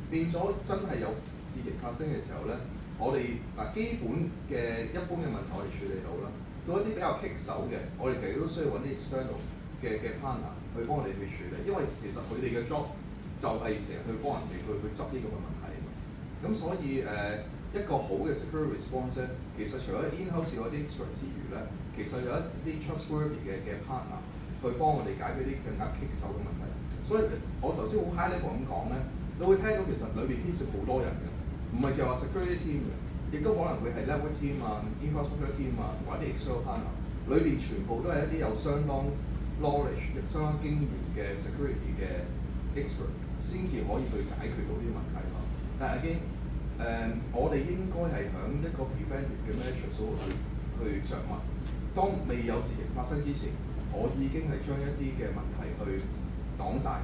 變咗真係有事情發生嘅時候咧，我哋基本嘅一般嘅問題我哋處理到啦。到一啲比較棘手嘅，我哋其實都需要揾啲 external 嘅 partner 去幫我哋去處理，因為其實佢哋嘅 job 就係成日去幫人哋去執呢咁嘅問題啊嘛。咁所以一個好嘅 security response 咧，其實除咗 in-house 有一啲 expert 之餘咧，其實有一啲 trustworthy 嘅 partner 去幫我哋解決啲更加棘手嘅問題。所以我頭先好 high level 咁講咧，你會聽到其實裏邊牽涉好多人嘅，唔係就話 security team 嘅，亦都可能會係 network team 啊、infrastructure team 啊，或者 external partner， 裏邊全部都係一啲有相當 knowledge、相當經驗嘅 security 嘅 expert 先至可以去解決到呢啲問題咯。但係again，我哋應該係響一個 preventive 嘅 measures 度去着墨。當未有事情發生之前，我已經係將一啲嘅問題去擋晒，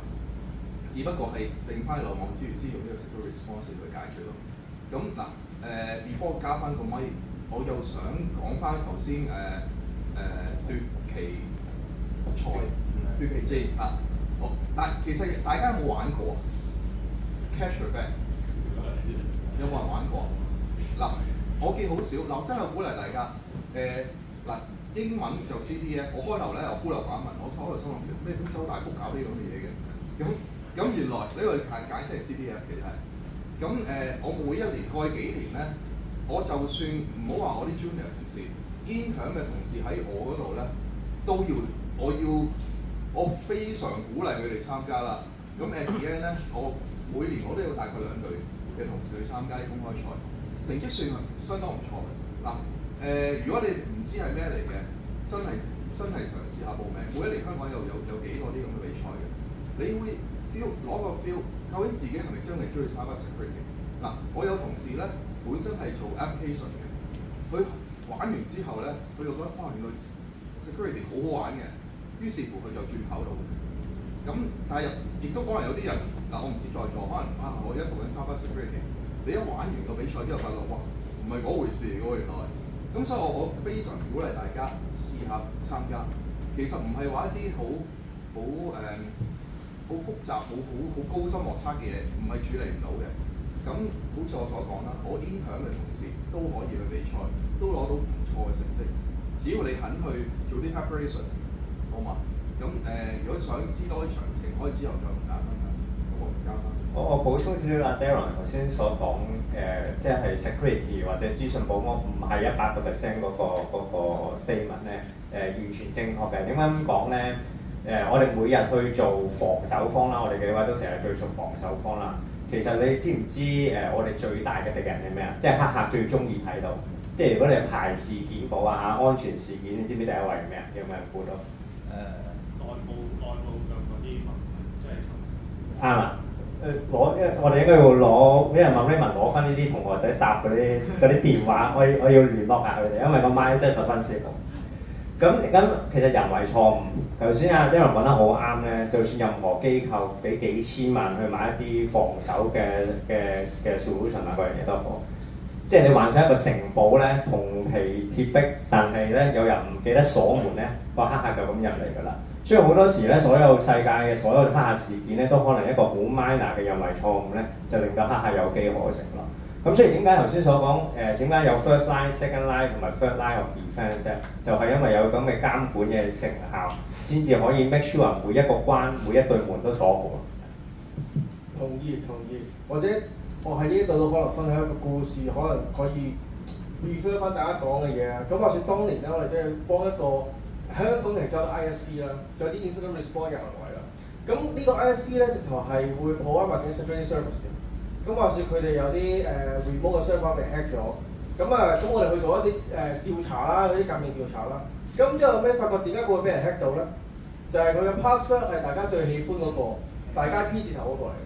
只不過係剩翻漏網之魚先用呢個 security response 去解決咯。咁嗱before 加翻個咪，我又想講翻頭先奪旗戰啊！但其實大家有冇玩過 Catch the Flag？ 有冇人玩過？嗱，我見好少，嗱，真係鼓勵大家嗱，英文就 CDF， 我開頭咧又孤陋寡聞，我開頭心諗咩周大福搞啲咁嘅嘢嘅，咁原來呢個解釋係 CDF 嘅係，咁我每一年過去幾年咧，我就算唔好話我啲 junior 同事 intern 嘅同事喺我嗰度咧，我非常鼓勵佢哋參加啦。咁 at the end 咧，我每年我都有大概2隊嘅同事去參加啲公開賽，成績算係相當唔錯嘅。嗱如果你唔知係咩嚟嘅，真係嘗試下報名。每一年香港有幾個啲咁嘅比賽嘅，你會 攞個 feel， 究竟自己係咪真係中意 cyber security？嗱，我有同事咧本身係做 application 嘅，佢玩完之後咧，佢就覺得哇原來 security 好好玩嘅。於是乎佢就轉跑道，咁但係亦都可能有啲人我唔知在座，可能我而家讀緊cyber security，你一玩完個比賽之後發覺哇唔係嗰回事嚟喎原來，咁所以我非常鼓勵大家試下參加。其實唔係話一啲好複雜、好高深莫測嘅嘢，唔係處理唔到嘅。咁好似我所講啦，我 intern 嘅同事都可以去比賽，都攞到唔錯嘅成績，只要你肯去做啲 preparation。好嘛？咁如果想知多啲詳情，可以之後再同大家分享。咁我交翻。我補充少少阿 Darren 頭先所講即係 security 或者資訊保安唔係100% 嗰個 statement 咧完全正確嘅。點解咁講咧？我哋每日去做防守方啦，我哋幾位都成日去做防守方啦。其實你知唔知我哋最大嘅敵人係咩啊？即係黑客最中意睇到。即係如果你係排事件簿啊、安全事件，你知唔知第一位係咩啊？有冇人估到？內部嘅嗰啲問題，即係啱啊！我哋應該要攞，俾人問攞翻呢啲同學仔答嗰啲電話，我要聯絡下佢哋，因為個 mindset 十分之好。咁其實人為錯誤，頭先阿 Darren 講得好啱咧。就算任何機構俾幾千萬去買一啲防守嘅 solution 啊，嗰樣嘢都好，即係你幻想一個城堡咧，銅皮鐵壁，但係咧有人唔記得鎖門咧，個黑客就咁入嚟㗎啦。所以好多時咧，所有世界嘅所有黑客事件咧，都可能一個好 minor 嘅人為錯誤咧，就令到黑客有機可乘咯。咁所以點解頭先所講點解有 first line、second line 同埋 third line of defence 啫？就係因為有咁嘅監管嘅成效，先至可以 make sure 每一個關、每一對門都鎖好。同意。或者我喺呢一度都可能分享一個故事，可能可以 refer 翻大家講嘅嘢啊。咁話說當年咧，我哋都要幫一個香港其實仲有 ISP 啦，仲有啲 incident response 嘅行為啦。咁呢個 ISP 咧，直頭係會破壞或者 security service 嘅。咁話說佢哋有啲remote 嘅 server 被 hack 咗，咁我哋去做一啲調查啦，嗰啲革命調查啦。咁之後咩發覺點解佢會俾人 hack 到咧？就係佢嘅 password 係大家最喜歡嗰個，大家 P 字頭嗰個嚟嘅。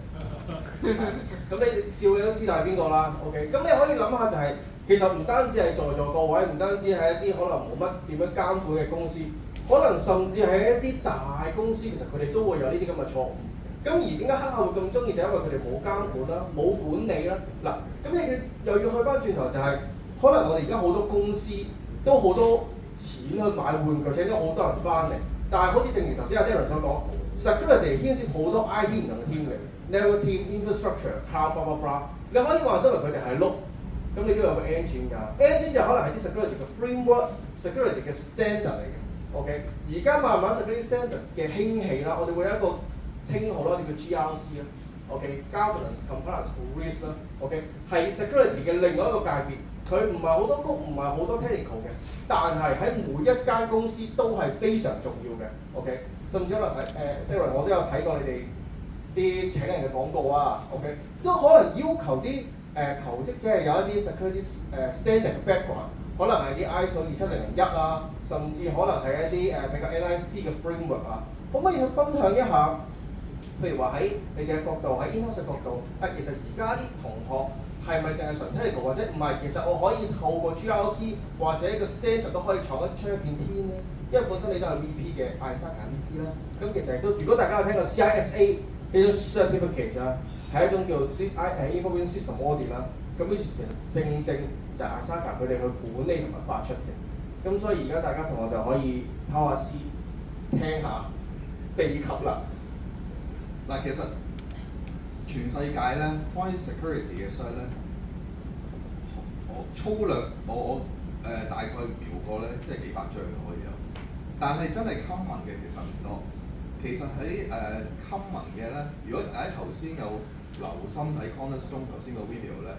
咁你笑嘅都知道係邊個啦 ，OK？ 咁你可以諗下就係、其實唔單止係在座各位，唔單止係一啲可能冇乜點樣監管嘅公司，可能甚至係一啲大公司，其實佢哋都會有呢啲咁嘅錯誤。咁而點解黑客會咁中意？就因為佢哋冇監管啦，冇管理啦。嗱，咁你又要去翻轉頭就係、可能我哋而家好多公司都好多錢去買玩具，請咗好多人翻嚟，但係好似正如頭先阿 Darren 所講 ，security 牽涉好多 IT 唔同嘅 team 嘅。network team、infrastructure、cloud、blah blah blah， 你可以話身為佢哋係碌，咁你都有個 engine 㗎。engine 就可能係啲 security 嘅 framework、security 嘅 standard 嚟嘅。OK， 而家慢慢 security standard 嘅興起啦，我哋會有一個稱號啦，我哋叫 GRC 啦。OK，governance、compliance、risk 啦。OK， 係 security 嘅另外一個界別，佢唔係好多谷，唔係好多 technical 嘅，但係喺每一間公司都係非常重要嘅。OK， 甚至可能係Darren 我都有睇過你哋啲請人嘅廣告啊 ，OK， 都可能要求啲求職者係有一啲 security standard 嘅 background， 可能係啲 ISO 27001啊，甚至可能係一啲比較 NIST 嘅 framework 啊，可唔可以去分享一下？譬如話喺你哋嘅角度，喺 in-house 嘅角度，其實而家啲同學係咪淨係純 technical， 或者唔係？其實我可以透過 GRC 或者一個 standard 都可以闖得出一片天咧。因為本身你都係 VP 嘅ISACA VP 啦，咁其實亦都，如果大家有聽過 CISA 呢種 certificate 啦，係一種叫 Information System Audit 啦，咁呢其實正就係 ISACA 佢哋去管理同埋發出嘅。咁所以而家大家同學就可以偷下師，聽下秘笈啦。嗱，其實全世界咧關於 security 嘅 cert 咧，我粗略大概描過咧，即係幾百張可以有。但係真係 common 嘅其實唔多。其實喺common 嘅咧，如果大家頭先有留心睇 Cornerstone 頭先個 video 咧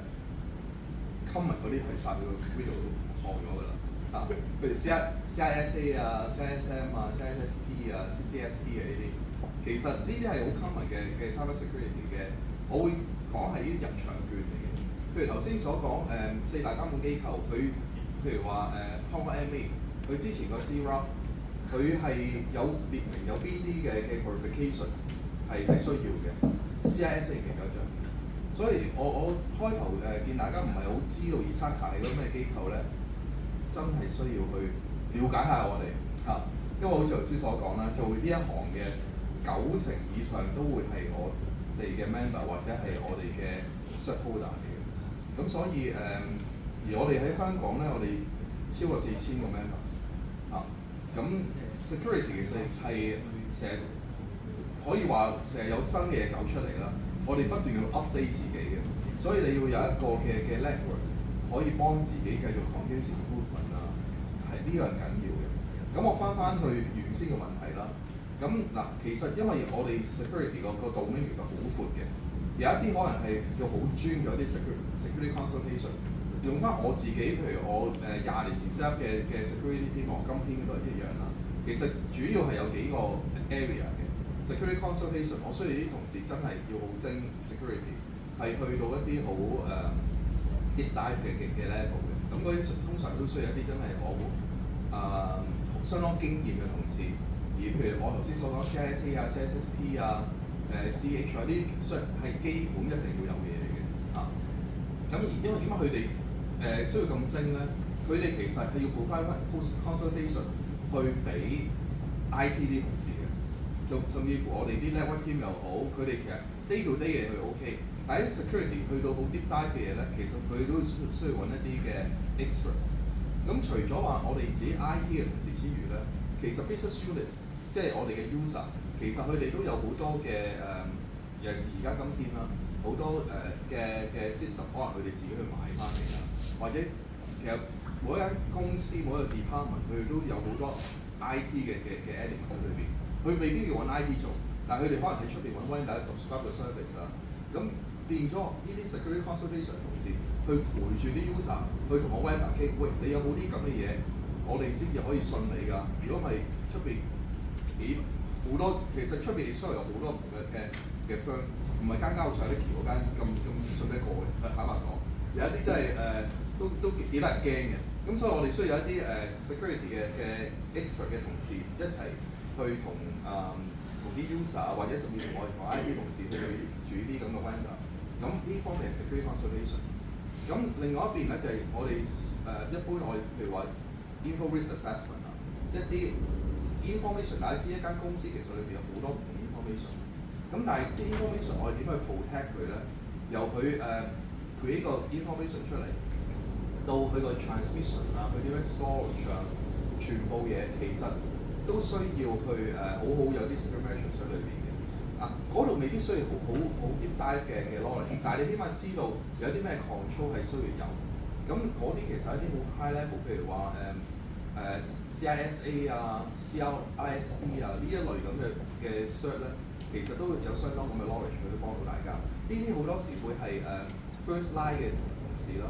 ，common 嗰啲係曬佢個 video 都學咗㗎啦。啊，譬如 CISA 啊、CISM 啊、CISSP 啊、CCSP 啊呢啲。其實呢啲係好 common 嘅 cyber security 嘅，我會講係呢啲入場券嚟嘅。譬如頭先所講四大監管機構，佢譬如話Hong Kong MA， 佢之前個 CRUP， 佢係有列明有邊啲嘅 qualification 係需要嘅 ，CISA 其中一張。所以我開頭見大家唔係好知道ISACA係個咩機構咧，真係需要去了解下我哋嚇，因為好似頭先所講啦，做呢一行嘅。90%以上都會係我哋嘅 member 或者係我哋嘅 shareholder 嚟嘅，咁所以而我哋喺香港咧，我哋超過4000個 member 啊，咁 security 其實係成日可以話成日有新嘅嘢走出嚟啦，我哋不斷要 update 自己嘅，所以你要有一個嘅 network 可以幫自己繼續 continuous improvement 啦，係呢個係緊要嘅。咁我翻去原先嘅問題啦。咁嗱，其實因為我哋 security 個 domain 其實好闊嘅，有一啲可能係要好專嘅一啲 security consultation。用翻我自己，譬如我20年前 set up 嘅 security team， 我今天嗰度一樣啦。其實主要係有幾個 area 嘅 security consultation， 我需要啲同事真係要好精 security， 係去到一啲好deep dive 嘅 level 嘅。咁嗰啲通常都需要一啲真係我相當經驗嘅同事。而譬如我頭先所講 CISA 啊、CSSP 啊、CH 啊呢啲，雖然係基本一定要有嘅嘢嚟嘅嚇。咁而因為點解佢哋需要咁精咧？佢哋其實係要 provide consultation 去俾 IT 啲同事嘅，甚至乎我哋啲 network team 又好，佢哋其實 day to day 嘢佢 OK， 但係 security 去到好 deep dive 嘅嘢咧，其實佢都需要揾一啲嘅 expert。咁除咗話我哋自己 IT 嘅同事之餘咧，其實 business unit 即係我哋嘅 user， 其實佢哋都有好多嘅尤其是而家今天啦，好多嘅 system 可能佢哋自己去買翻嚟啦，或者其實每一間公司每一個 department 佢哋都有好多 IT 嘅 element 喺裏邊，佢未必要揾 IT 做，但係佢哋可能喺出邊揾 vendor subscribe 嘅 service 啊，咁變咗呢啲 security consultation 同事去陪住啲 user 去同我 vendor 傾，喂你有冇啲咁嘅嘢，我哋先至可以信你㗎。如果唔係出邊好多，其實出邊 sorry 有好多唔同嘅 firm， 唔係間間好似喺啲橋嗰間咁信得過嘅，坦白講，有一啲真係都幾得人驚嘅。咁所以我哋需要一啲security 嘅 expert 嘅同事一齊去同啲 user 或者甚至同我哋同 IT 同事去住啲咁嘅 vendor。咁呢方面係 security consultation。咁另外一邊咧就係我哋一般我哋譬如話 info risk assessment 啊，一啲 information 大家知一間公司其實裏邊有好多唔同 information。咁但係啲 information 我哋點去 protect 佢咧？由佢create個 information 出嚟，到佢個 transmission 啊，佢點樣 storage 啊，全部嘢其實都需要去好有啲 security measures 喺裏邊嘅。嗰度未必需要好 deep dive 嘅 knowledge， 但係你起碼知道有啲咩 control 係需要有。咁嗰啲其實一啲好 high level， 譬如話CISA 啊、CRISC 啊呢一類咁嘅 cert 咧，其實都有相當咁嘅 knowledge 去幫到大家。呢啲好多時會係first line 嘅同事啦，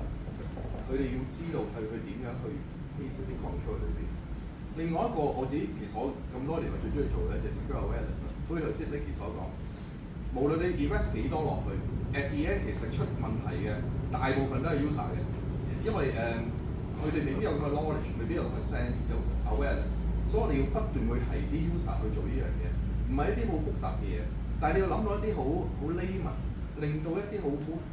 佢哋要知道佢點樣去 face 啲 control 裏邊。另外一個我自己其實我咁多年我最中意做咧就係 security awareness。好似頭先 Nicky 所講，無論你 invest 幾多落去 ，at the end 其實出問題嘅大部分都係 user 嘅，因為佢哋未必有咁嘅 knowledge， 未必有咁嘅 sense， 有 awareness， 所以我哋要不斷去提啲 user 去做呢樣嘢，唔係一啲好複雜嘅嘢，但係你要諗到一啲好 layman， 令到一啲好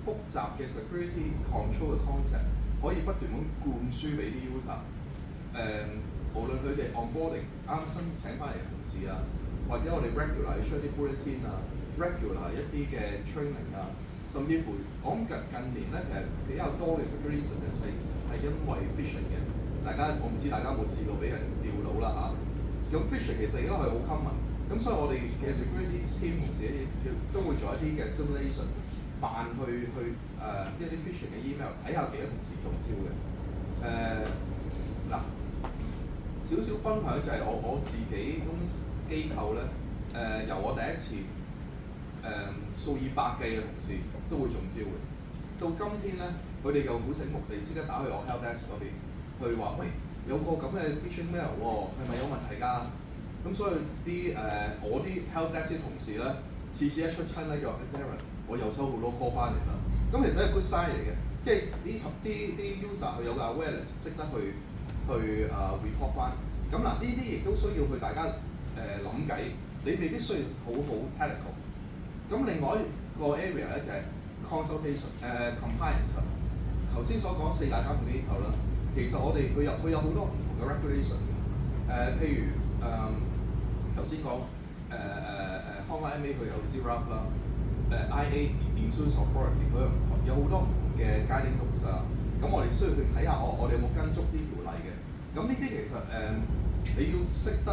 複雜嘅 security control 嘅 concept 可以不斷咁灌輸俾啲 user。無論佢哋 onboarding 啱新請翻嚟嘅同事啊，或者我哋 regular 出一啲 bulletin 啊 ，regular 一啲嘅 training 啊，甚至乎講近年咧，其實比較多嘅 security incident 係因為 phishing 嘅。我唔知大家有冇試過俾人釣到啦嚇。咁 phishing 其實應該係好 common， 咁所以我哋嘅 security team 同事都會做一啲嘅 simulation， 扮去一啲 phishing 嘅 email， 睇下幾多同事中招嘅。少少分享就係我自己公司機構咧，由我第一次數以百計嘅同事都會中招嘅，到今天咧，佢哋又好醒目地識得打去我 help desk 嗰邊，去話喂有個咁嘅 phishing mail 喎，係咪有問題㗎？咁所以我啲 help desk 同事咧，次次一出親咧就話 Darren， 我又收好多 call 翻嚟啦。咁其實係 good sign 嚟嘅，即係啲 user 佢有個 awareness 識得去report 翻，咁嗱呢啲亦都需要去大家諗計，你未必需要好 technical。咁另外一個 area 咧就係 consultation compliance。頭先所講四大監管機構啦，其實我哋佢有好多唔同嘅 regulation 嘅，譬如頭先講香港 MA 佢有 CRAP 啦，IA Insurance Authority 佢有好多唔同嘅 guiding notes 啊。咁我哋需要去睇下我哋有冇跟足呢條例嘅。咁呢啲其實你要識得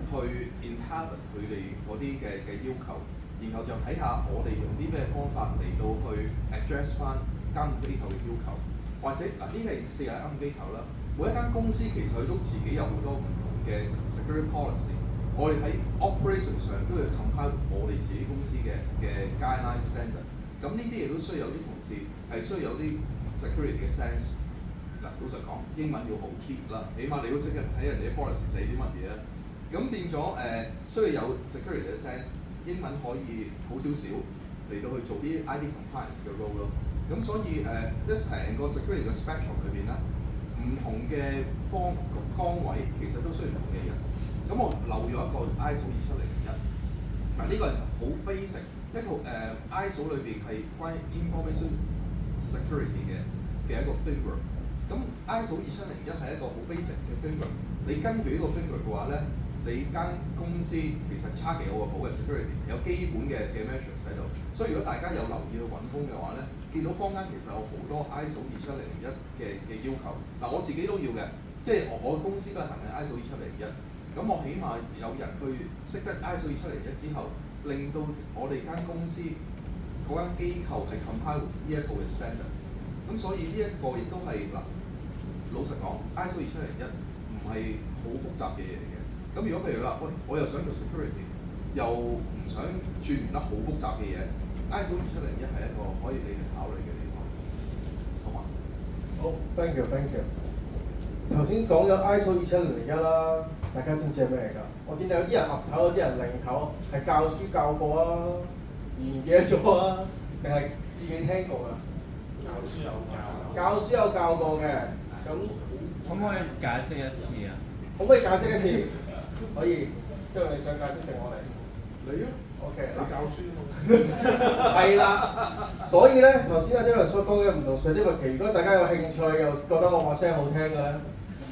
去 interpret 佢哋嗰啲嘅要求，然後就睇下我哋用啲咩方法嚟到去 address 翻監管機構嘅要求，或者呢係四大監管機構啦。每一間公司其實佢都自己有好多唔同嘅 security policy， 我哋喺 operation 上都要 comply 我哋自己公司嘅 guideline standard。咁呢啲嘢都需要有啲同事係需要有啲 security 嘅 sense。嗱，老實講，英文要好啲啦，起碼你都識得睇人哋嘅 policy 寫啲乜嘢啦。咁變咗需要有 security 嘅 sense， 英文可以好少少嚟到去做啲 ID compliance 嘅 role 咯。咁所以成個 security 嘅 spectrum 裏邊咧，唔同嘅崗位其實都需要唔同嘅人。咁我漏咗一個 ISO 27001，嗱呢個係好 basic 一個ISO 裏邊係關於 information security 嘅一個 framework。咁 ISO 27001係一個好 basic 嘅 framework， 你跟住呢個 framework 嘅話咧，你間公司其實 target 有個好嘅 security， 有基本嘅 measures 喺度。所以如果大家有留意去揾工嘅話咧，見到坊間其實有好多 ISO 27001嘅要求。嗱，我自己都要嘅，即係我公司都係行緊 ISO 27001。咁我起碼有人去識得 ISO 27001之後，令到我哋間公司嗰間機構係 comply with 呢一個嘅 standard。咁所以呢一個亦都係嗱，老實講 ISO 27001唔係好複雜嘅嘢嚟嘅。咁如果譬如話，喂，我又想做 security， 又唔想轉唔得好複雜嘅嘢 ，ISO 27001係一個可以你哋考慮嘅地方，好嘛？好 ，thank you。頭先講咗 ISO 27001啦，大家知唔知係咩嚟㗎？我見到有啲人岌頭，有啲人擰頭，係教書教過啊，唔記得咗啊，定係自己聽過㗎？教書有教過嘅，咁可唔可以解釋一次啊？可唔可以解釋一次？可以，因為你想解釋定我嚟？你啊 ，OK， 你教書啊嘛。係啦，所以咧頭先阿 Dylan 所講嘅唔同 certificate， 如果大家有興趣又覺得我把聲好聽嘅咧，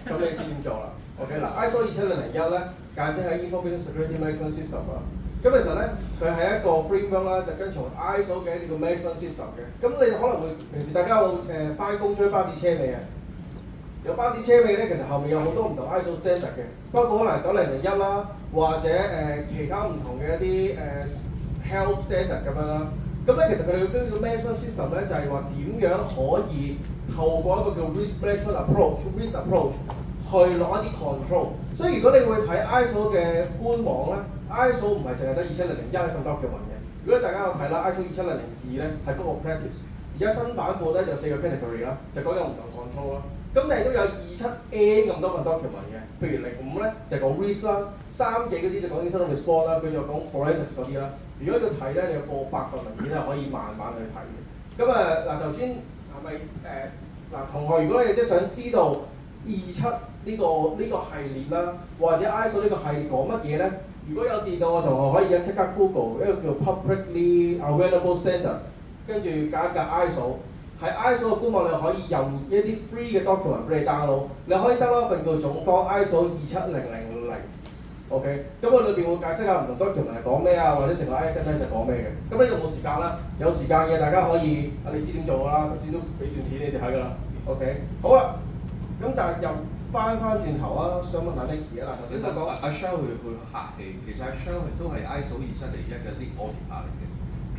咁你知點做啦 ？OK 嗱 ，ISO 27001咧，簡稱係 Information Security Management System 啊。咁其實咧，佢係一個 framework 啦，就跟從 ISO 嘅一個 management system 嘅。咁你可能會平時大家有翻工追巴士車尾啊？有巴士車尾咧，其實後面有好多唔同 ISO standard 嘅，包括可能9001啦，或者其他唔同嘅一啲health standard 咁樣啦。咁咧其實佢哋嘅 management system 咧就係話點樣可以透過一個叫 risk management approach 去攞一啲 control。所以如果你會睇 ISO 嘅官網咧 ，ISO 唔係淨係得27001呢份 document 嘅。如果大家有睇啦 ，ISO 27002咧係嗰個 practice。而家新版本咧有4個 category 啦，就講有唔同 control 啦。咁你都有27N 咁多份 document 嘅，譬如05咧就講 risk 啦，3幾嗰啲就講 incident response 啦，佢就講 forensics 嗰啲啦。如果要睇咧，你有過百份文件係可以慢慢去睇嘅。咁嗱頭先係咪嗱同學，如果你哋都想知道27呢個系列啦，或者 ISO 呢個系列講乜嘢咧？如果有電腦嘅同學可以即刻 Google 一個叫 publicly available standard， 跟住加一格 ISO。喺 ISO 嘅官網你可以用一啲 free 嘅 document 俾你 download， 你可以 download 一份叫總綱 ISO 27000，OK， 咁我裏邊會解釋下唔同 document 係講咩啊，或者成個 ISMS 係講咩嘅。咁呢度冇時間啦，有時間嘅大家可以你知點做㗎啦，頭先都俾段片你哋睇㗎啦 ，OK， 好啦，咁但係又翻轉頭啊，想問下 Nicky 啊，嗱頭先就講阿 Shell 佢客氣，其實阿 Shell 都係 ISO 27001嘅 lead auditor 嚟嘅。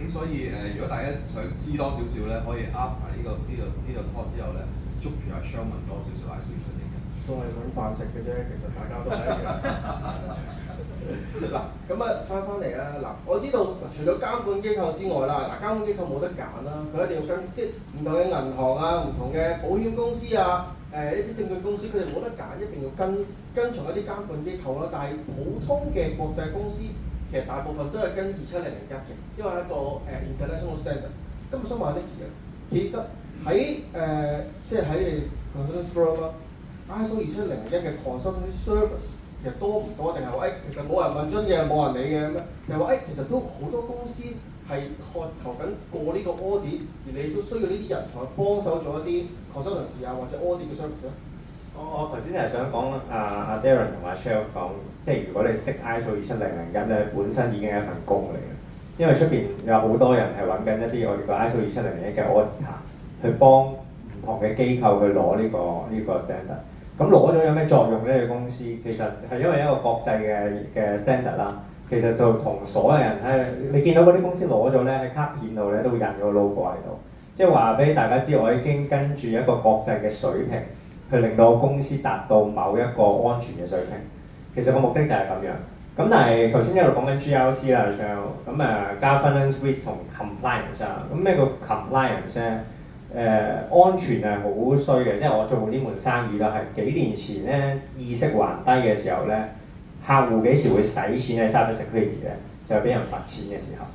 咁所以如果大家想知多少少咧，可以 after 呢個 call 之後咧，捉住阿 Shell 問多少少 ISO 27001嘅。都係揾飯食嘅啫，其實大家都係一樣。嗱，咁翻嚟啦，嗱，我知道除咗監管機構之外啦，監管機構冇得揀啦，佢一定要跟即係唔同嘅銀行啊、唔同嘅保險公司啊、一啲證券公司，佢哋冇得揀，一定要跟從一啲監管機構啦。但係普通嘅國際公司，其實大部分都係跟27001嘅，因為係一個international standard。咁我想問下 Nicky 啊，其實喺即係喺你 consulting firm 啦 ，ISO 27001嘅 consulting service 其實多唔多？定係話其實冇人問津嘅，冇人理嘅咩？定係話其實都好多公司係渴求緊過呢個 audit， 而你都需要呢啲人才幫手做一啲 consultancy 啊或者 audit 嘅 service 咧？我頭先就係想講阿 Darren 同阿 Shell 講，即係如果你識 ISO 27001咧，本身已經係一份工嚟嘅，因為出邊有好多人係揾緊一啲我哋個 ISO 27001嘅 auditor 去幫唔同嘅機構去攞呢個 standard。咁攞咗有咩作用咧？公司其實係因為一個國際嘅 standard 啦，其實就同所有人你見到嗰啲公司攞咗咧，喺卡片度咧都會印咗個 logo 喺度，即係話俾大家知我已經跟住一個國際嘅水平。去令到公司達到某一個安全嘅水平，其實個目的就係咁樣。咁但係頭先一路講緊 GRC 啦 ，Shell 咁governance risk 同 compliance 啊。咁咩叫 compliance 咧？安全係好衰嘅，即係我做呢門生意啦，係幾年前咧意識還低嘅時候咧，客戶幾時會使錢喺 cyber security 咧？就係俾人罰錢嘅時候，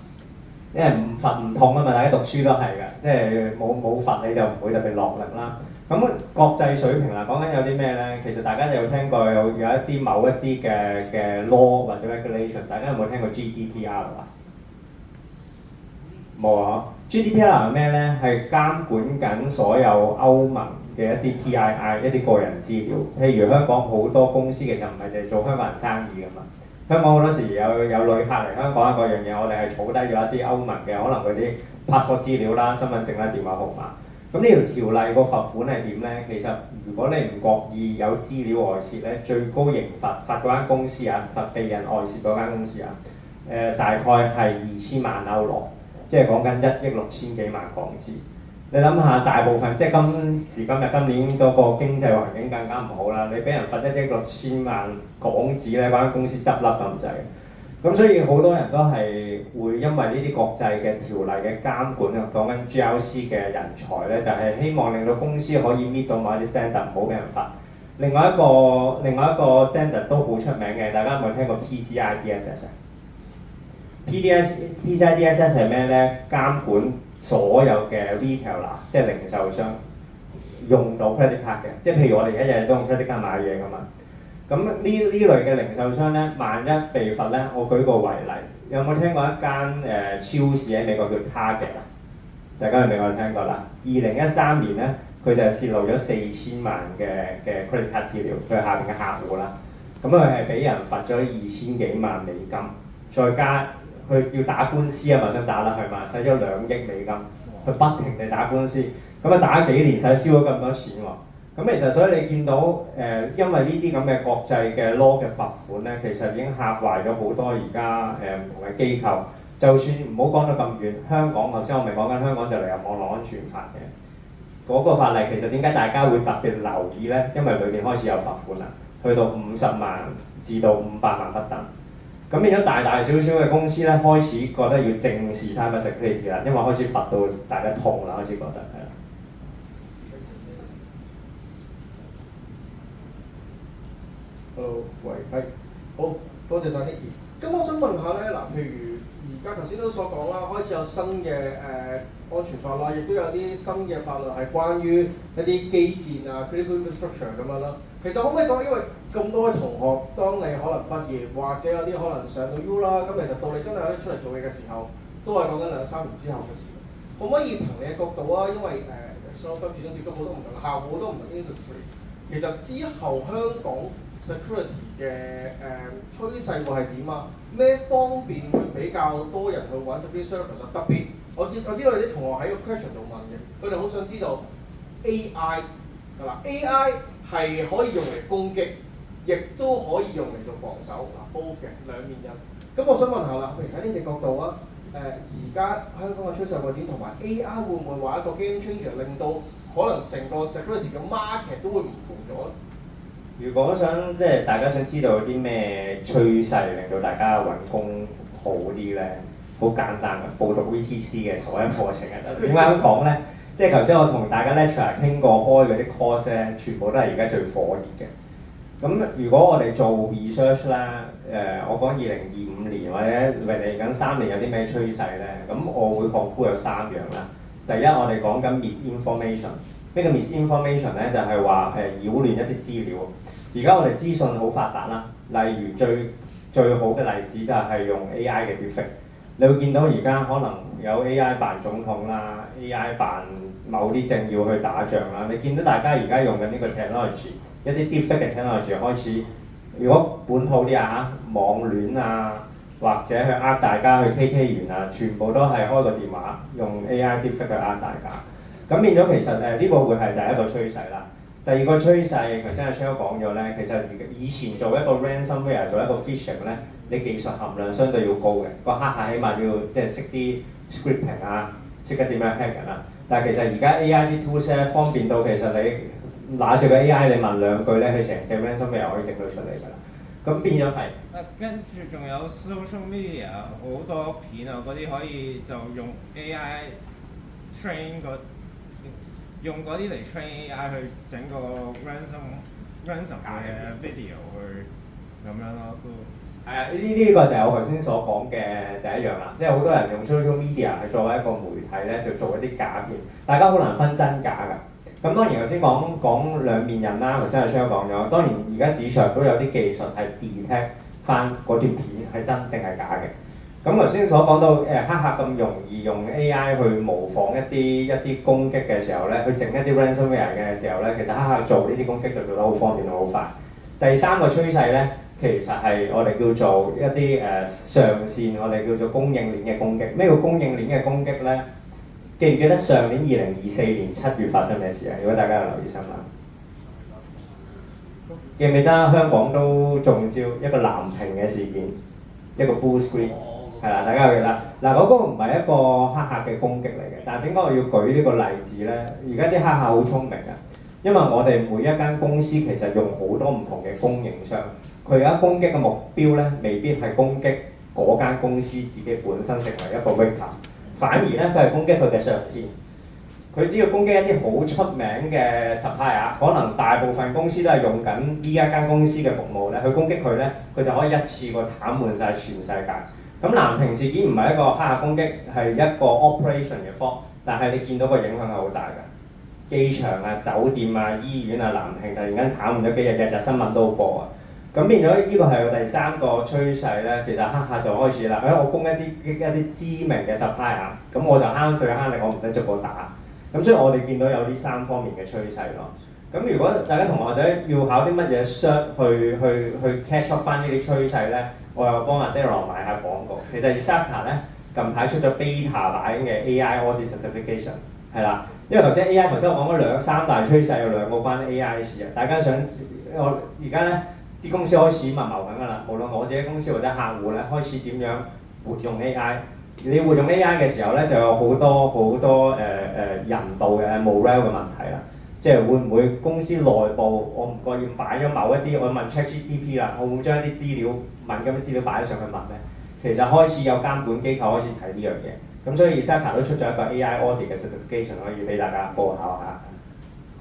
因為唔罰唔痛啊嘛，大家讀書都係㗎，即係冇罰你就唔會特別落力啦。咁國際水平啦，講緊有啲咩咧？其實大家有聽過有一啲某一啲嘅 law 或者 regulation， 大家有冇聽過 GDPR 啊？冇啊！GDPR 係咩咧？係監管緊所有歐盟嘅一啲 PII 一啲個人資料。譬如香港好多公司其實唔係淨係做香港人生意㗎嘛。香港好多時有旅客嚟香港一個樣嘢，我哋係儲低咗一啲歐盟嘅可能佢啲 passport 資料啦、身份證啦、電話號碼。咁呢條條例個罰款係點咧？其實如果你唔覺意有資料外泄咧，最高刑罰嗰間公司啊，罰被人外泄嗰間公司啊，大概係2000萬歐羅，即係講緊1億6千幾萬港紙。你諗下，大部分即係今時今日今年嗰個經濟環境更加唔好啦，你俾人罰1億6千萬港紙咧，嗰間公司執笠咁滯。咁所以好多人都係會因為呢啲國際嘅條例嘅監管啊，講緊 GRC 嘅人才咧，就係希望令到公司可以 meet 到某一啲 standard，唔好俾人罰。另外一個 standard 都好出名嘅，大家有冇聽過 PCI DSS 啊？PCI DSS 係咩咧？監管所有嘅 retailer， 即係零售商用到 credit card 嘅，即係譬如我哋一日都用 credit card 買嘢㗎嘛。咁呢類嘅零售商咧，萬一被罰咧，我舉個為例，有冇聽過一間超市喺美國叫 Target 啊？大家喺美國聽過啦。2013年咧，佢就泄露咗4000萬嘅 credit card 資料，佢下邊嘅客戶啦。咁佢係俾人罰咗2000幾萬美金，再加佢要打官司啊嘛，想打啦係嘛，使咗2億美金，佢不停地打官司，咁啊打幾年使燒咗咁多錢喎。咁其實所以你見到因為呢啲咁嘅國際嘅 law 嘅罰款咧，其實已經嚇壞咗好多而家唔同嘅機構。就算唔好講到咁遠，香港頭先我咪講緊香港就嚟有網絡安全法嘅嗰個法例，其實點解大家會特別留意咧？因為裏面開始有罰款啦，去到50萬至到500萬不等。咁變咗大小小嘅公司咧，開始覺得要正視 cybersecurity 啦，因為開始罰到大家痛啦，開始覺得係啦。Hello， 喂，係，好多謝晒 Nicky。咁我想問下咧，嗱，譬如而家頭先都所講啦，開始有新嘅安全法啦，亦都有啲新嘅法律係關於一啲基建啊 critical infrastructure 咁樣啦。其實可唔可以講，因為咁多位同學，當你可能畢業，或者有啲可能上到 U 啦，咁其實到你真係有啲出嚟做嘢嘅時候，都係講緊2-3年之後嘅事。可唔可以憑你嘅角度啊？因為雙方始終接觸好多唔同嘅客戶，好多唔同 industry。其實之後香港 security 嘅趨勢會係點啊？咩方面會比較多人去揾 security service 啊？特別我知道有啲同學喺個 question 度問嘅，佢哋好想知道 AI 係啦 ，AI 係可以用嚟攻擊，亦都可以用嚟做防守嗱 both 嘅兩面人。咁我想問下啦，譬如喺呢個角度啊，而家香港嘅趨勢會點？同埋 AI 會唔會話一個 game changer，令到可能成個 security 嘅 market 都會唔同咗咧？如果即係大家想知道有啲咩趨勢令到大家揾工好啲咧，好簡單嘅，報讀 VTC 嘅所有課程嘅。點解咁講咧？即係頭先我同大家 lecturer 傾過開嗰啲 course 咧，全部都係而家最火熱嘅。咁如果我哋做 research 啦，我講2025年或者嚟緊3年有啲咩趨勢咧？咁我會conclude有3樣啦。第一，我哋講緊 misinformation。咩叫 misinformation 咧？就係話擾亂一啲資料。而家我哋資訊好發達啦，例如最好嘅例子就係用 AI 嘅 deepfake。你會見到而家可能有 AI 扮總統啦 ，AI 扮某啲政要去打仗啦。你見到大家而家用緊呢個 technology， 一啲 deepfake 嘅 technology 開始，如果本土啲網戀啊，或者去大家去 KK 園啊，全部都係開個電話用 AI deepfake 去大家。咁變咗其實呢個會係第一個趨勢啦。第二個趨勢，頭先阿 Shell 講咗咧，其實以前做一個 ransomware 做一個 phishing 咧，你技術含量相對要高嘅，個黑客起碼要即係識啲 scripting 啊，識得點樣 hack 人啊。但係其實而家 AI 啲 tools 咧方便到其實你拿住個 AI 你問2句咧，佢成隻 ransomware 可以整到出嚟㗎啦。咁變咗係。跟住仲有 social media 好多片啊，嗰啲可以就用 AI train 用嗰啲嚟 train AI 去整個 ransom 嘅 video 去咁樣咯，都係啊！呢個就係我頭先所講嘅第一樣啦，即係好多人用 social media 係作為一個媒體咧，就做一啲假片，大家好難分真假㗎。咁當然頭先講兩面人啦，頭先阿 Shell 講咗，當然而家市場都有啲技術係 detect 翻嗰段片係真定係假嘅。咁頭先所講到黑客咁容易用 AI 去模仿一啲攻擊嘅時候咧，去整一啲 ransomware 嘅時候咧，其實黑客做呢啲攻擊就做得好方便好快。第三個趨勢咧，其實係我哋叫做一啲上線，我哋叫做供應鏈嘅攻擊。咩叫供應鏈嘅攻擊咧？記唔記得上年2024年7月發生咩事啊？如果大家有留意新聞，記唔記得香港都中招一個藍屏嘅事件，一個 blue screen。係啦，大家記得嗱，嗰個唔係一個黑客嘅攻擊嚟嘅，但係點解我要舉呢個例子咧？而家啲黑客好聰明啊，因為我哋每一間公司其實用好多唔同嘅供應商，佢而家攻擊嘅目標咧，未必係攻擊嗰間公司自己本身成為一個 victim， 反而咧佢係攻擊佢嘅上線。佢只要攻擊一啲好出名嘅 supplier， 可能大部分公司都係用緊呢一間公司嘅服務咧，去攻擊佢咧，佢就可以一次過癱瘓晒全世界。咁藍屏事件唔係一個黑客攻擊，係一個 operation 嘅 fault， 但係你見到個影響係好大㗎。機場啊、酒店啊、醫院啊，藍屏突然間癱瘓咗幾日，日日新聞都播啊。咁變咗呢個係第三個趨勢咧，其實黑客就開始啦。我攻一啲知名嘅 supplier， 咁我就慳稅慳力，我唔使逐個打。咁所以我哋見到有呢三方面嘅趨勢咯。咁如果大家同學仔要考啲乜嘢 cert 去 catch up 翻呢啲趨勢咧，我又幫阿 Daryl 賣下廣告。其實 Isaka 咧近排出咗 beta 版嘅 AI Audit Certification， 係啦。因為頭先我講咗三大趨勢，有兩個關 AI 事啊。大家想我而家咧啲公司開始密謀緊㗎啦，無論我自己公司或者客戶咧，開始點樣活用 AI。你活用 AI 嘅時候咧，就有好多人道嘅 moral 嘅問題啦。即係會唔會公司內部我唔覺意擺咗某一啲，我問 ChatGPT 啦，我會將一啲資料敏感嘅資料擺咗上去問咧。其實開始有監管機構開始睇呢樣嘢，咁所以 Isaka 都出咗一個 AI Audit 嘅 certification 可以俾大家報考下。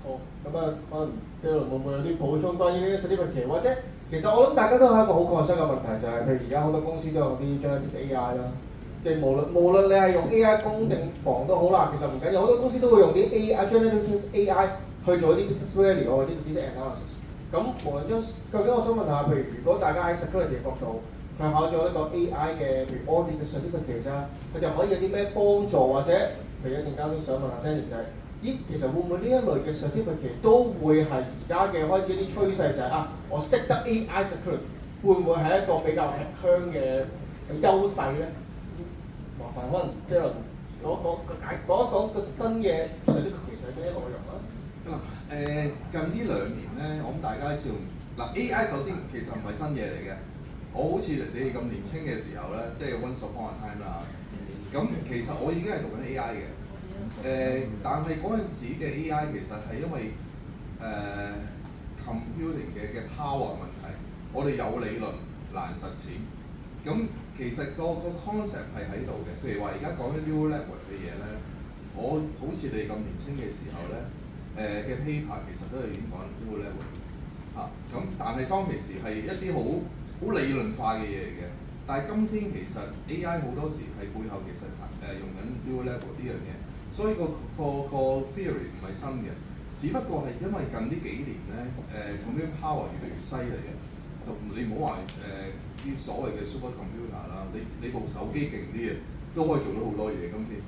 好，咁啊，可能 Daryl 會唔會有啲補充關於呢啲 certificate， 或者其實我諗大家都係一個好關心嘅問題，就係譬如而家好多公司都有啲 generative AI 啦。即係無論你係用 AI 攻定防都好啦，其實唔緊要，好多公司都會用啲 generative AI 去做一啲 business value 或者做啲 analysis。咁無論將究竟我想問下，譬如如果大家喺 security 嘅角度，佢考咗呢個 AI 嘅譬如 audit 嘅 certificate 啦，佢哋可以有啲咩幫助，或者譬如一陣間都想問下 Danny 就係、咦，其實會唔會呢一類嘅 certificate 都會係而家嘅開始一啲趨勢就係、我識得 AI security 會唔會係一個比較吃香嘅優勢咧？麻煩可能 Daryl 講個新嘅 certificate 係咩內容啦？近呢2年咧，我諗大家知道AI 首先其實唔係新嘢嚟嘅。我好似你哋咁年輕嘅時候咧，即係 once upon a time 啦。咁其實我已經係讀緊 AI 嘅。但係嗰陣時嘅 AI 其實係因為computing 嘅 power 問題，我哋有理論難實踐。咁其實個 concept 係喺度嘅。譬如話而家講緊 neural network 嘅嘢咧，我好似你咁年輕嘅時候咧，嘅 paper 其實都係已經講 neural network 咁但係當其時係一啲好理論化嘅嘢嚟嘅。但係今天其實 AI 好多時係背後其實用緊 neural network 呢樣嘢，所以個 theory 唔係新嘅，只不過係因為近呢幾年咧computing power 越嚟越犀利嘅，就你唔好話啲所謂嘅 super computer 啦，你部手機勁啲嘅都可以做到好多嘢今天。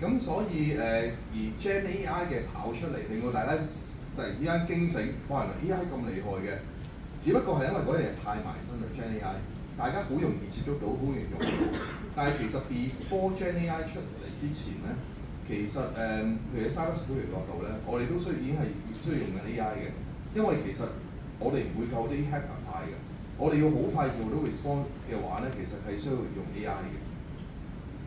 咁所以而 Gen AI 嘅跑出嚟，令到大家突然之間驚醒，哇！原來 AI 咁厲害嘅，只不過係因為嗰樣嘢太埋身啦 Gen AI， 大家好容易接觸到，好容易用到。但係其實 before Gen AI 出嚟之前咧，其實譬如喺 cybersecurity 角度咧，我哋都已經係需要用緊 AI 嘅，因為其實我哋唔會夠啲 hacker 快嘅，我哋要好快做到 response 嘅話咧，其實係需要用 AI 嘅。